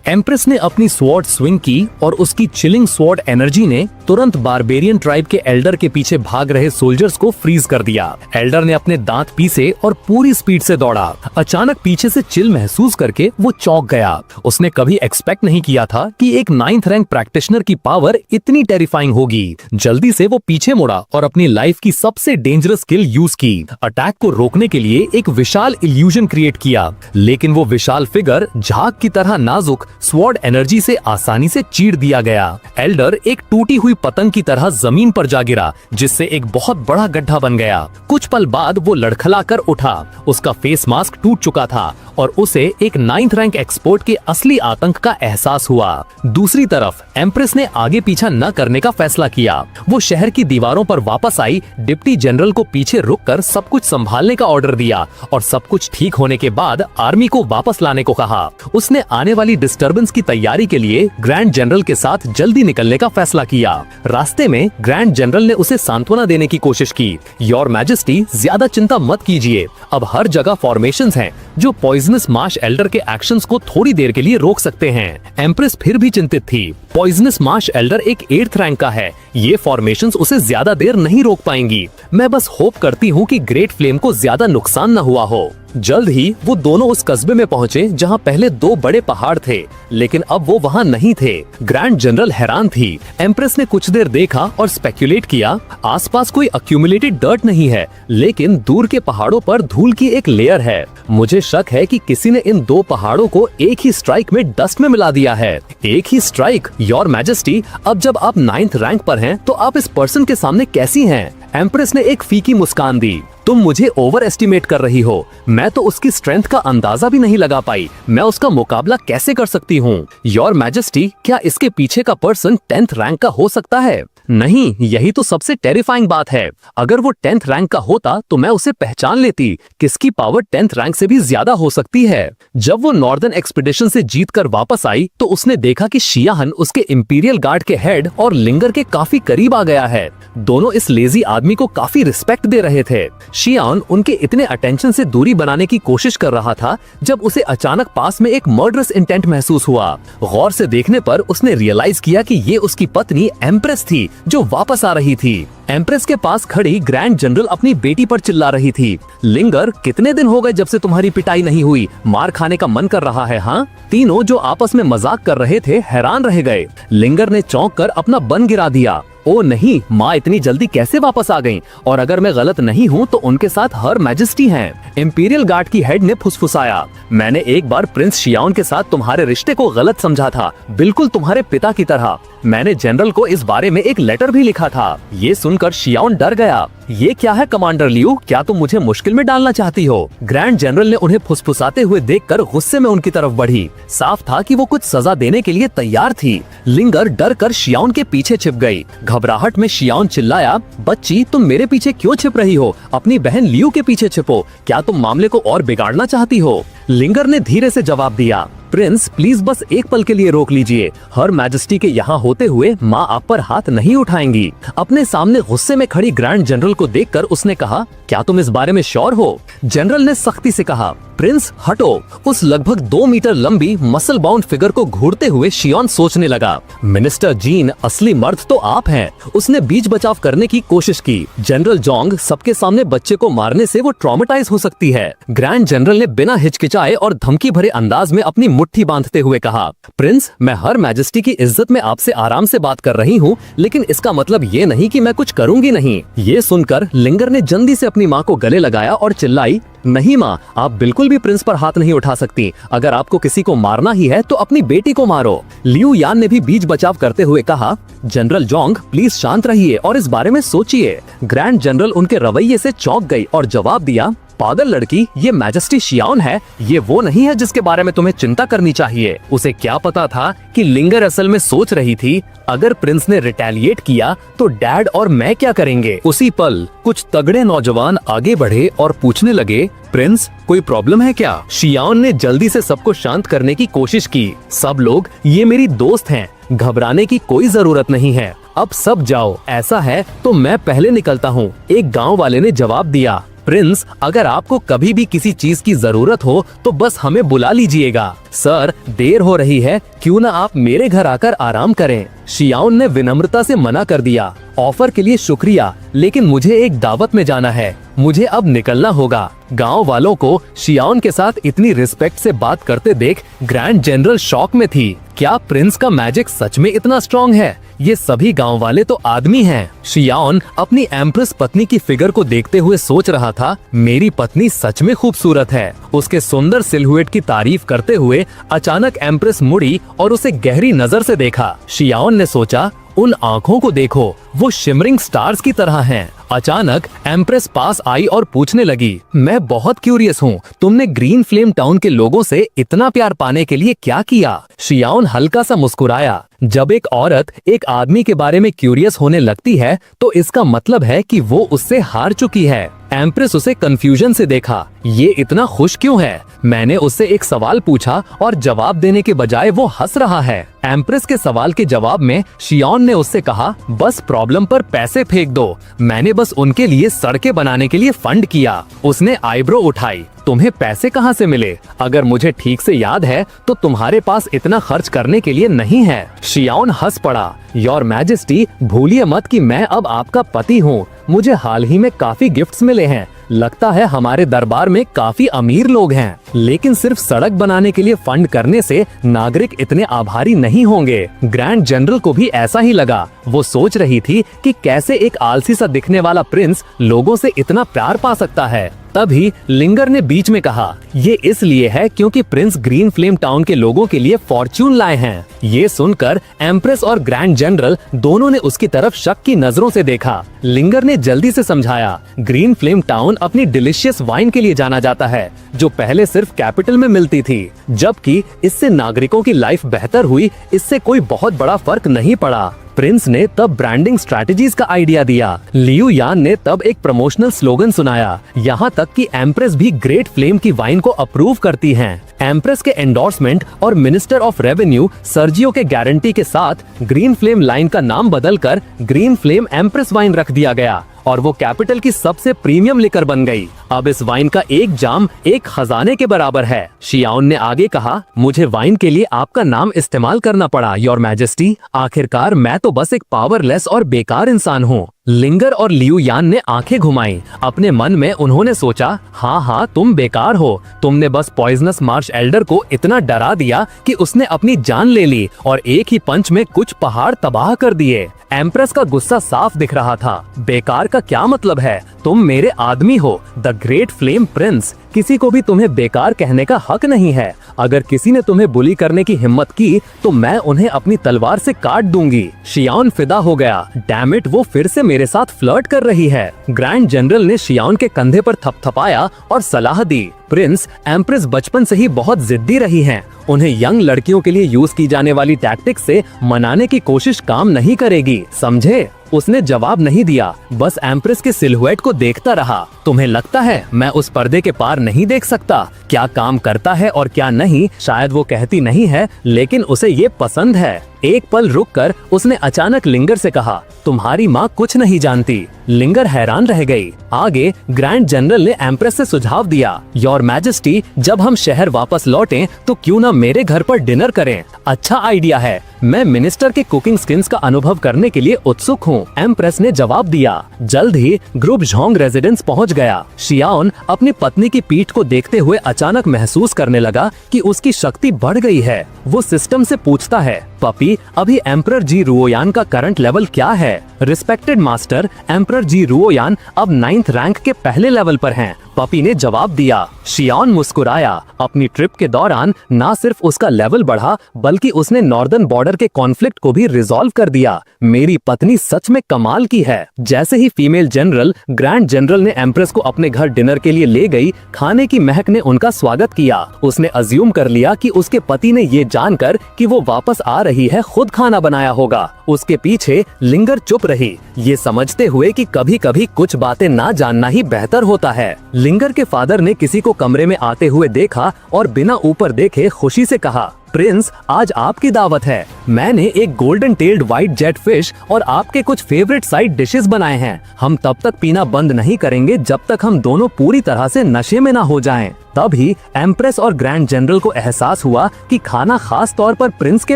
एम्प्रेस ने अपनी स्वॉर्ड स्विंग की और उसकी चिलिंग स्वॉर्ड एनर्जी ने तुरंत बारबेरियन ट्राइब के एल्डर के पीछे भाग रहे सोल्जर्स को फ्रीज कर दिया। एल्डर ने अपने दांत पीसे और पूरी स्पीड से दौड़ा। अचानक पीछे से चिल महसूस करके वो चौंक गया। उसने कभी एक्सपेक्ट नहीं किया था कि एक 9th रैंक प्रैक्टिशनर की पावर इतनी टेरिफाइंग होगी। जल्दी से वो पीछे मुड़ा और अपनी लाइफ की सबसे डेंजरस स्किल यूज की। अटैक को रोकने के लिए एक विशाल इल्यूजन क्रिएट किया, लेकिन वो विशाल फिगर झाग की तरह नाजुक स्वॉर्ड एनर्जी से आसानी से चीर दिया गया। एल्डर एक टूटी हुई पतंग की तरह जमीन पर जा गिरा, जिससे एक बहुत बड़ा गड्ढा बन गया। कुछ पल बाद वो लड़खड़ाकर उठा। उसका फेस मास्क टूट चुका था और उसे एक 9th रैंक एक्सपर्ट के असली आतंक का एहसास हुआ। दूसरी तरफ एम्प्रेस ने आगे पीछा न करने का फैसला किया। वो शहर की दीवारों पर वापस आई, डिप्टी जनरल को पीछे रुककर सब कुछ संभालने का ऑर्डर दिया और सब कुछ ठीक होने के बाद आर्मी को वापस लाने को कहा। उसने आने वाली डिस्टर्बेंस की तैयारी के लिए ग्रैंड जनरल के साथ जल्दी निकलने का फैसला किया। रास्ते में ग्रैंड जनरल ने उसे सांत्वना देने की कोशिश की। योर मैजेस्टी, ज्यादा चिंता मत कीजिए, अब हर जगह फॉर्मेशंस हैं जो पॉइजनस मार्श एल्डर के एक्शंस को थोड़ी देर के लिए रोक सकते हैं। एम्प्रेस फिर भी चिंतित थी। पॉइजनस मार्श एल्डर एक 8th रैंक का है। ये फॉर्मेशंस उसे ज्यादा देर नहीं रोक पाएंगी। मैं बस होप करती हूँ कि ग्रेट फ्लेम को ज्यादा नुकसान न हुआ हो। जल्द ही वो दोनों उस कस्बे में पहुंचे जहां पहले 2 बड़े पहाड़ थे, लेकिन अब वो वहां नहीं थे। ग्रैंड जनरल हैरान थी। एम्प्रेस ने कुछ देर देखा और स्पेक्यूलेट किया, आसपास कोई अक्यूमुलेटेड डर्ट नहीं है, लेकिन दूर के पहाड़ों पर धूल की एक लेयर है। मुझे शक है कि किसी ने इन 2 पहाड़ों को एक ही स्ट्राइक में डस्ट में मिला दिया है। एक ही स्ट्राइक, योर मैजेस्टी। अब जब आप 9th रैंक पर हैं, तो आप इस पर्सन के सामने कैसी हैं? एम्प्रेस ने एक फीकी मुस्कान दी। तुम मुझे ओवर एस्टिमेट कर रही हो। मैं तो उसकी स्ट्रेंथ का अंदाजा भी नहीं लगा पाई। मैं उसका मुकाबला कैसे कर सकती हूँ? योर मैजेस्टी, क्या इसके पीछे का पर्सन 10th रैंक का हो सकता है? नहीं, यही तो सबसे टेरिफाइंग बात है। अगर वो 10th रैंक का होता तो मैं उसे पहचान लेती। किसकी पावर 10th रैंक से भी ज्यादा हो सकती है। जब वो नॉर्दर्न एक्सपीडिशन से जीतकर वापस आई तो उसने देखा कि शियाहन उसके इंपीरियल गार्ड के हेड और लिंगर के काफी करीब आ गया है। दोनों इस लेजी आदमी को काफी रिस्पेक्ट दे रहे थे। शियान उनके इतने अटेंशन से दूरी बनाने की कोशिश कर रहा था जब उसे अचानक पास में एक मर्डरस इंटेंट महसूस हुआ। गौर से देखने पर उसने रियलाइज किया कि ये उसकी पत्नी एम्प्रेस थी जो वापस आ रही थी। एम्प्रेस के पास खड़ी ग्रैंड जनरल अपनी बेटी पर चिल्ला रही थी, लिंगर, कितने दिन हो गए जब से तुम्हारी पिटाई नहीं हुई? मार खाने का मन कर रहा है? हाँ? तीनों जो आपस में मजाक कर रहे थे हैरान रह गए। लिंगर ने चौंक कर अपना बन गिरा दिया। ओ नहीं, माँ इतनी जल्दी कैसे वापस आ गईं? और अगर मैं गलत नहीं हूँ तो उनके साथ हर मैजेस्टी हैं। इंपीरियल गार्ड की हेड ने फुसफुसाया, मैंने एक बार प्रिंस शियाओन के साथ तुम्हारे रिश्ते को गलत समझा था, बिल्कुल तुम्हारे पिता की तरह। मैंने जनरल को इस बारे में एक लेटर भी लिखा था। ये सुनकर शियाओन डर गया। ये क्या है कमांडर लियू, क्या तुम मुझे मुश्किल में डालना चाहती हो? ग्रैंड जनरल ने उन्हें फुसफुसाते हुए देखकर गुस्से में उनकी तरफ बढ़ी। साफ था कि वो कुछ सजा देने के लिए तैयार थी। लिंगर डर कर शियाओन के पीछे छिप गई। घबराहट में शियाओन चिल्लाया, बच्ची तुम मेरे पीछे क्यों छिप रही हो? अपनी बहन लियू के पीछे छिपो। क्या तुम मामले को और बिगाड़ना चाहती हो? लिंगर ने धीरे से जवाब दिया, प्रिंस प्लीज बस एक पल के लिए रोक लीजिए। हर मैजेस्टी के यहाँ होते हुए माँ आप पर हाथ नहीं उठाएंगी। अपने सामने गुस्से में खड़ी ग्रैंड जनरल को देखकर उसने कहा, क्या तुम इस बारे में श्योर हो? जनरल ने सख्ती से कहा, प्रिंस हटो। उस लगभग 2 मीटर लंबी मसल बाउंड फिगर को घूरते हुए शियान सोचने लगा, मिनिस्टर जीन असली मर्द तो आप हैं। उसने बीच बचाव करने की कोशिश की। जनरल जोंग सबके सामने बच्चे को मारने से वो ट्रॉमेटाइज हो सकती है। ग्रैंड जनरल ने बिना हिचकिचाए और धमकी भरे अंदाज में अपनी मुट्ठी बांधते हुए कहा, प्रिंस मैं हर मैजेस्टी की इज्जत में आपसे आराम से बात कर रही हूँ, लेकिन इसका मतलब ये नहीं कि मैं कुछ करूंगी नहीं। ये सुनकर लिंगर ने जल्दी से अपनी माँ को गले लगाया और चिल्लाई, नहीं माँ, आप बिल्कुल भी प्रिंस पर हाथ नहीं उठा सकती। अगर आपको किसी को मारना ही है तो अपनी बेटी को मारो। लियू यान ने भी बीच बचाव करते हुए कहा, जनरल जोंग प्लीज शांत रहिए और इस बारे में सोचिए। ग्रैंड जनरल उनके रवैये से चौंक गई और जवाब दिया, पागल लड़की, ये मैजेस्टी शियाओन है, ये वो नहीं है जिसके बारे में तुम्हें चिंता करनी चाहिए। उसे क्या पता था कि लिंगर असल में सोच रही थी, अगर प्रिंस ने रिटेलिएट किया तो डैड और मैं क्या करेंगे। उसी पल कुछ तगड़े नौजवान आगे बढ़े और पूछने लगे, प्रिंस कोई प्रॉब्लम है क्या? शियाओन ने जल्दी से सबको शांत करने की कोशिश की। सब लोग ये मेरी दोस्त हैं, घबराने की कोई जरूरत नहीं है, अब सब जाओ। ऐसा है तो मैं पहले निकलता हूँ, एक गाँव वाले ने जवाब दिया। प्रिंस अगर आपको कभी भी किसी चीज की जरूरत हो तो बस हमें बुला लीजिएगा। सर देर हो रही है, क्यों ना आप मेरे घर आकर आराम करें। शियाओन ने विनम्रता से मना कर दिया, ऑफर के लिए शुक्रिया, लेकिन मुझे एक दावत में जाना है, मुझे अब निकलना होगा। गांव वालों को शियाओन के साथ इतनी रिस्पेक्ट से बात करते देख ग्रैंड जनरल शॉक में थी। क्या प्रिंस का मैजिक सच में इतना स्ट्रॉन्ग है? ये सभी गांव वाले तो आदमी हैं। शियाओन अपनी एम्प्रेस पत्नी की फिगर को देखते हुए सोच रहा था, मेरी पत्नी सच में खूबसूरत है। उसके सुंदर सिलहुएट की तारीफ करते हुए अचानक एम्प्रेस मुड़ी और उसे गहरी नजर से देखा। शियाओन ने सोचा, उन आंखों को देखो, वो शिमरिंग स्टार्स की तरह हैं। अचानक एम्प्रेस पास आई और पूछने लगी, मैं बहुत क्यूरियस हूँ, तुमने ग्रीन फ्लेम टाउन के लोगों से इतना प्यार पाने के लिए क्या किया? शियाओन हल्का सा मुस्कुराया। जब एक औरत एक आदमी के बारे में क्यूरियस होने लगती है तो इसका मतलब है कि वो उससे हार चुकी है। एम्प्रेस उसे कंफ्यूजन से देखा, ये इतना खुश क्यों है? मैंने उससे एक सवाल पूछा और जवाब देने के बजाय वो हंस रहा है। एम्प्रेस के सवाल के जवाब में शियाओन ने उससे कहा, बस प्रॉब्लम पर पैसे फेंक दो, मैंने बस उनके लिए सड़कें बनाने के लिए फंड किया। उसने आईब्रो उठाई। तुम्हें पैसे कहाँ से मिले? अगर मुझे ठीक से याद है तो तुम्हारे पास इतना खर्च करने के लिए नहीं है। शियाओन हंस पड़ा। योर मैजेस्टी, भूलिए मत कि मैं अब आपका पति हूँ। मुझे हाल ही में काफी गिफ्ट्स मिले हैं। लगता है हमारे दरबार में काफी अमीर लोग हैं, लेकिन सिर्फ सड़क बनाने के लिए फंड करने से नागरिक इतने आभारी नहीं होंगे। ग्रैंड जनरल को भी ऐसा ही लगा। वो सोच रही थी कि कैसे एक आलसी सा दिखने वाला प्रिंस लोगों से इतना प्यार पा सकता है। तभी लिंगर ने बीच में कहा, ये इसलिए है क्योंकि प्रिंस ग्रीन फ्लेम टाउन के लोगों के लिए फॉर्च्यून लाए हैं। ये सुनकर एम्प्रेस और ग्रैंड जनरल दोनों ने उसकी तरफ शक की नजरों से देखा। लिंगर ने जल्दी से समझाया, ग्रीन फ्लेम टाउन अपनी डिलीशियस वाइन के लिए जाना जाता है, जो पहले सिर्फ कैपिटल में मिलती थी। जबकि इससे नागरिकों की लाइफ बेहतर हुई, इससे कोई बहुत बड़ा फर्क नहीं पड़ा। प्रिंस ने तब ब्रांडिंग स्ट्रैटेजीज का आइडिया दिया। लियू यान ने तब एक प्रमोशनल स्लोगन सुनाया, यहाँ तक कि एम्प्रेस भी ग्रेट फ्लेम की वाइन को अप्रूव करती हैं। एम्प्रेस के एंडोर्समेंट और मिनिस्टर ऑफ रेवेन्यू सर्जियो के गारंटी के साथ ग्रीन फ्लेम लाइन का नाम बदलकर ग्रीन फ्लेम एम्प्रेस वाइन रख दिया गया और वो कैपिटल की सबसे प्रीमियम लिकर बन गई। अब इस वाइन का एक जाम एक खजाने के बराबर है। शियाओन ने आगे कहा, मुझे वाइन के लिए आपका नाम इस्तेमाल करना पड़ा योर मैजेस्टी। आखिरकार मैं तो बस एक पावरलेस और बेकार इंसान हूँ। लिंगर और लियू यान ने आंखें घुमाई। अपने मन में उन्होंने सोचा, हाँ, तुम बेकार हो। तुमने बस पॉइजनस मार्श एल्डर को इतना डरा दिया कि उसने अपनी जान ले ली और एक ही पंच में कुछ पहाड़ तबाह कर दिए। एम्प्रेस का गुस्सा साफ दिख रहा था। बेकार का क्या मतलब है? तुम मेरे आदमी हो, द ग्रेट फ्लेम प्रिंस। किसी को भी तुम्हें बेकार कहने का हक नहीं है। अगर किसी ने तुम्हें बुली करने की हिम्मत की तो मैं उन्हें अपनी तलवार से काट दूंगी। शियाओन फिदा हो गया। डैम इट, वो फिर से मेरे साथ फ्लर्ट कर रही है। ग्रैंड जनरल ने शियाओन के कंधे पर थपथपाया और सलाह दी, प्रिंस, एम्प्रेस बचपन से ही बहुत जिद्दी रही हैं। उन्हें यंग लड़कियों के लिए यूज की जाने वाली टैक्टिक्स से मनाने की कोशिश काम नहीं करेगी, समझे? उसने जवाब नहीं दिया, बस एम्प्रेस के सिलहुएट को देखता रहा। तुम्हें लगता है मैं उस पर्दे के पार नहीं देख सकता? क्या काम करता है और क्या नहीं शायद वो कहती नहीं है, लेकिन उसे ये पसंद है। एक पल रुककर उसने अचानक लिंगर से कहा, तुम्हारी माँ कुछ नहीं जानती। लिंगर हैरान रह गई। आगे ग्रैंड जनरल ने एम्प्रेस से सुझाव दिया, योर मैजेस्टी, जब हम शहर वापस लौटें तो क्यों ना मेरे घर पर डिनर करें? अच्छा आइडिया है। मैं मिनिस्टर के कुकिंग स्किल्स का अनुभव करने के लिए उत्सुक हूँ। एम्प्रेस ने जवाब दिया। जल्द ही ग्रुप झोंग रेजिडेंस पहुँच गया। शियाओन अपनी पत्नी की पीठ को देखते हुए अचानक महसूस करने लगा कि उसकी शक्ति बढ़ गई है। वो सिस्टम से पूछता है, पपी, अभी एम्परर जी रुओयान का करंट लेवल क्या है? रिस्पेक्टेड मास्टर, एम्परर जी रुओयान अब 9th रैंक के पहले लेवल पर हैं। पपी ने जवाब दिया। शियाओन मुस्कुराया। अपनी ट्रिप के दौरान न सिर्फ उसका लेवल बढ़ा बल्कि उसने नॉर्दर्न बॉर्डर के कॉन्फ्लिक्ट को भी रिजॉल्व कर दिया। मेरी पत्नी सच में कमाल की है। जैसे ही फीमेल जनरल ग्रैंड जनरल ने एम्प्रेस को अपने घर डिनर के लिए ले गई, खाने की महक ने उनका स्वागत किया। उसने अज्यूम कर लिया कि उसके पति ने ये जानकर कि वो वापस आ रही है खुद खाना बनाया होगा। उसके पीछे लिंगर चुप रही, ये समझते हुए कि कभी कभी कुछ बातें ना जानना ही बेहतर होता है। लिंगर के फादर ने किसी को कमरे में आते हुए देखा और बिना ऊपर देखे खुशी से कहा, प्रिंस, आज आपकी दावत है। मैंने एक golden tailed white jet fish और आपके कुछ फेवरेट साइड डिशेस बनाए हैं। हम तब तक पीना बंद नहीं करेंगे जब तक हम दोनों पूरी तरह से नशे में ना हो जाएं। तभी एम्प्रेस और ग्रैंड जनरल को एहसास हुआ कि खाना खास तौर पर प्रिंस के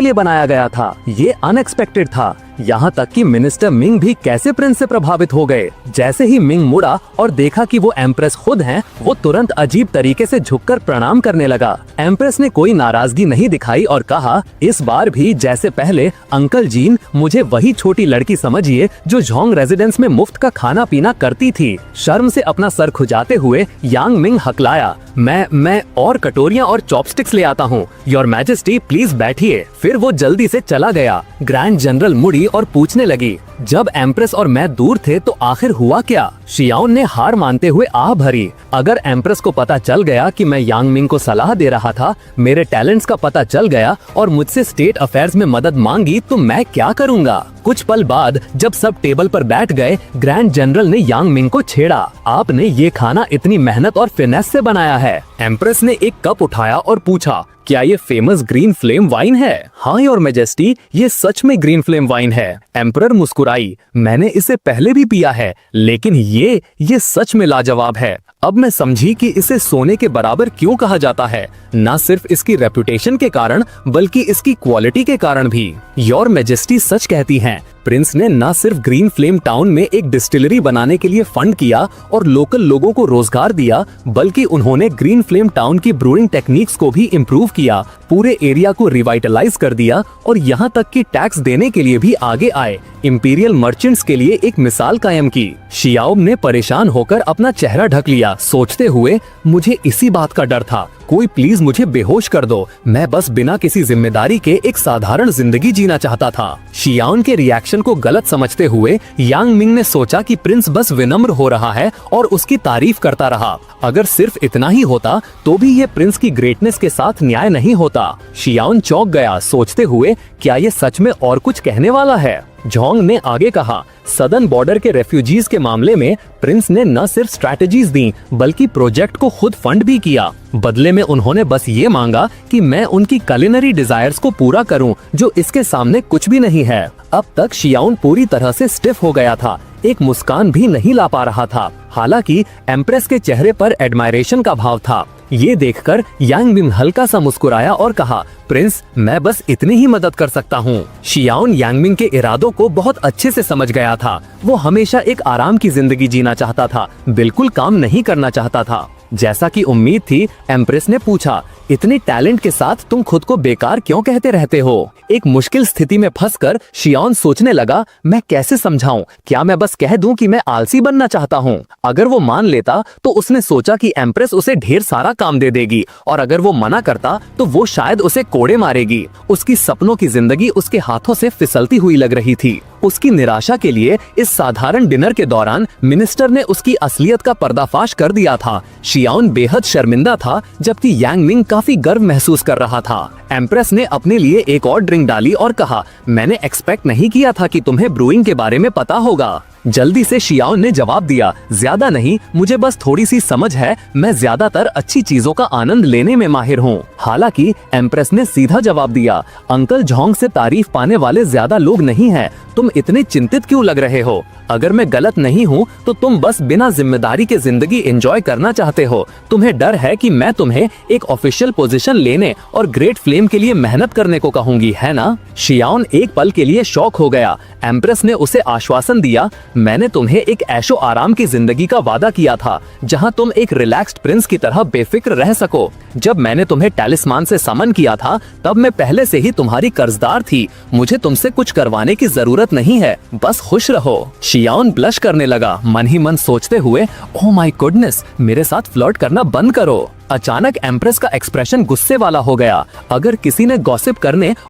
लिए बनाया गया था। ये अनएक्सपेक्टेड था। यहाँ तक कि मिनिस्टर मिंग भी कैसे प्रिंस से प्रभावित हो गए। जैसे ही मिंग मुड़ा और देखा कि वो एम्प्रेस खुद हैं, वो तुरंत अजीब तरीके से झुककर प्रणाम करने लगा। एम्प्रेस ने कोई नाराजगी नहीं दिखाई और कहा, इस बार भी जैसे पहले अंकल जीन, मुझे वही छोटी लड़की समझिए जो झोंग रेजिडेंस में मुफ्त का खाना पीना करती थी। शर्म से अपना सर खुजाते हुए यांग मिंग हकलाया, मैं और कटोरियां और चॉपस्टिक्स ले आता हूँ। योर मैजेस्टी, प्लीज बैठिए। फिर वो जल्दी से चला गया। ग्रैंड जनरल मुड़ी और पूछने लगी, जब एम्प्रेस और मैं दूर थे तो आखिर हुआ क्या? शियाओन ने हार मानते हुए आह भरी। अगर एम्प्रेस को पता चल गया कि मैं यांग मिंग को सलाह दे रहा था, मेरे टैलेंट्स का पता चल गया और मुझसे स्टेट अफेयर्स में मदद मांगी तो मैं क्या करूँगा? कुछ पल बाद जब सब टेबल पर बैठ गए, ग्रैंड जनरल ने यांग मिंग को छेड़ा, आपने ये खाना इतनी मेहनत और फिनेस से बनाया है। एम्प्रेस ने एक कप उठाया और पूछा, क्या ये फेमस ग्रीन फ्लेम वाइन है? हाँ योर मैजेस्टी, ये सच में ग्रीन फ्लेम वाइन है। एम्परर मुस्कुराई, मैंने इसे पहले भी पिया है, लेकिन ये सच में लाजवाब है। अब मैं समझी कि इसे सोने के बराबर क्यों कहा जाता है, न सिर्फ इसकी रेपुटेशन के कारण बल्कि इसकी क्वालिटी के कारण भी। योर मैजेस्टी सच कहती हैं, प्रिंस ने न सिर्फ ग्रीन फ्लेम टाउन में एक डिस्टिलरी बनाने के लिए फंड किया और लोकल लोगों को रोजगार दिया, बल्कि उन्होंने ग्रीन फ्लेम टाउन की ब्रूइंग टेक्निक्स को भी इम्प्रूव किया, पूरे एरिया को रिवाइटलाइज कर दिया और यहाँ तक कि टैक्स देने के लिए भी आगे आए, इंपीरियल मर्चेंट्स के लिए एक मिसाल कायम की। शियाओब ने परेशान होकर अपना चेहरा ढक लिया, सोचते हुए मुझे इसी बात का डर था, कोई प्लीज मुझे बेहोश कर दो, मैं बस बिना किसी जिम्मेदारी के एक साधारण जिंदगी जीना चाहता था। शियाओन के रिएक्शन को गलत समझते हुए यांग मिंग ने सोचा कि प्रिंस बस विनम्र हो रहा है और उसकी तारीफ करता रहा। अगर सिर्फ इतना ही होता तो भी ये प्रिंस की ग्रेटनेस के साथ न्याय नहीं होता। शियाओन चौंक गया, सोचते हुए क्या ये सच में और कुछ कहने वाला है। जोंग ने आगे कहा, सदर्न बॉर्डर के रेफ्यूजीज के मामले में प्रिंस ने न सिर्फ स्ट्रैटेजीज दी बल्कि प्रोजेक्ट को खुद फंड भी किया। बदले में उन्होंने बस ये मांगा कि मैं उनकी कुलिनरी डिजायर्स को पूरा करूं, जो इसके सामने कुछ भी नहीं है। अब तक शियाओन पूरी तरह से स्टिफ हो गया था, एक मुस्कान भी नहीं ला पा रहा था। हालांकि एम्प्रेस के चेहरे पर एडमायरेशन का भाव था। ये देखकर यांग मिंग हल्का सा मुस्कुराया और कहा, प्रिंस मैं बस इतनी ही मदद कर सकता हूँ। शियाओन यांग मिंग के इरादों को बहुत अच्छे से समझ गया था। वो हमेशा एक आराम की जिंदगी जीना चाहता था, बिल्कुल काम नहीं करना चाहता था। जैसा कि उम्मीद थी, एम्प्रेस ने पूछा, इतने टैलेंट के साथ तुम खुद को बेकार क्यों कहते रहते हो? एक मुश्किल स्थिति में फंसकर शियाओन सोचने लगा, मैं कैसे समझाऊं? क्या मैं बस कह दूं कि मैं आलसी बनना चाहता हूं? अगर वो मान लेता तो उसने सोचा कि एम्प्रेस उसे ढेर सारा काम दे देगी, और अगर वो मना करता तो वो शायद उसे कोड़े मारेगी। उसकी सपनों की जिंदगी उसके हाथों से फिसलती हुई लग रही थी। उसकी निराशा के लिए इस साधारण डिनर के दौरान मिनिस्टर ने उसकी असलियत का पर्दाफाश कर दिया था। शियाओन बेहद शर्मिंदा था, जबकि यांग मिंग काफी गर्व महसूस कर रहा था। एम्प्रेस ने अपने लिए एक और ड्रिंक डाली और कहा, मैंने एक्सपेक्ट नहीं किया था कि तुम्हें ब्रूइंग के बारे में पता होगा। जल्दी से शियाओन ने जवाब दिया, ज्यादा नहीं, मुझे बस थोड़ी सी समझ है, मैं ज्यादातर अच्छी चीजों का आनंद लेने में माहिर हूँ। हालांकि एम्प्रेस ने सीधा जवाब दिया, अंकल जोंग से तारीफ पाने वाले ज्यादा लोग नहीं हैं, तुम इतने चिंतित क्यों लग रहे हो? अगर मैं गलत नहीं हूँ तो तुम बस बिना जिम्मेदारी के जिंदगी एंजॉय करना चाहते हो। तुम्हें डर है कि मैं तुम्हें एक ऑफिशियल पोजीशन लेने और ग्रेट फ्लेम के लिए मेहनत करने को कहूंगी, है ना? शियाओन एक पल के लिए शॉक हो गया। एम्प्रेस ने उसे आश्वासन दिया, मैंने तुम्हें एक ऐशो आराम की जिंदगी का वादा किया था, जहां तुम एक रिलैक्स्ड प्रिंस की तरह बेफिक्र रह सको। जब मैंने तुम्हें टैलिस्मान से समन किया था, तब मैं पहले से ही तुम्हारी कर्जदार थी। मुझे तुमसे कुछ करवाने की जरूरत नहीं है, बस खुश रहो। शियाओन ब्लश करने लगा, मन ही मन सोचते हुए, ओह माय गुडनेस, मेरे साथ फ्लर्ट करना बंद करो। अचानक एम्प्रेस का एक्सप्रेशन गुस्से वाला हो गया। अगर किसी ने गॉसिप करने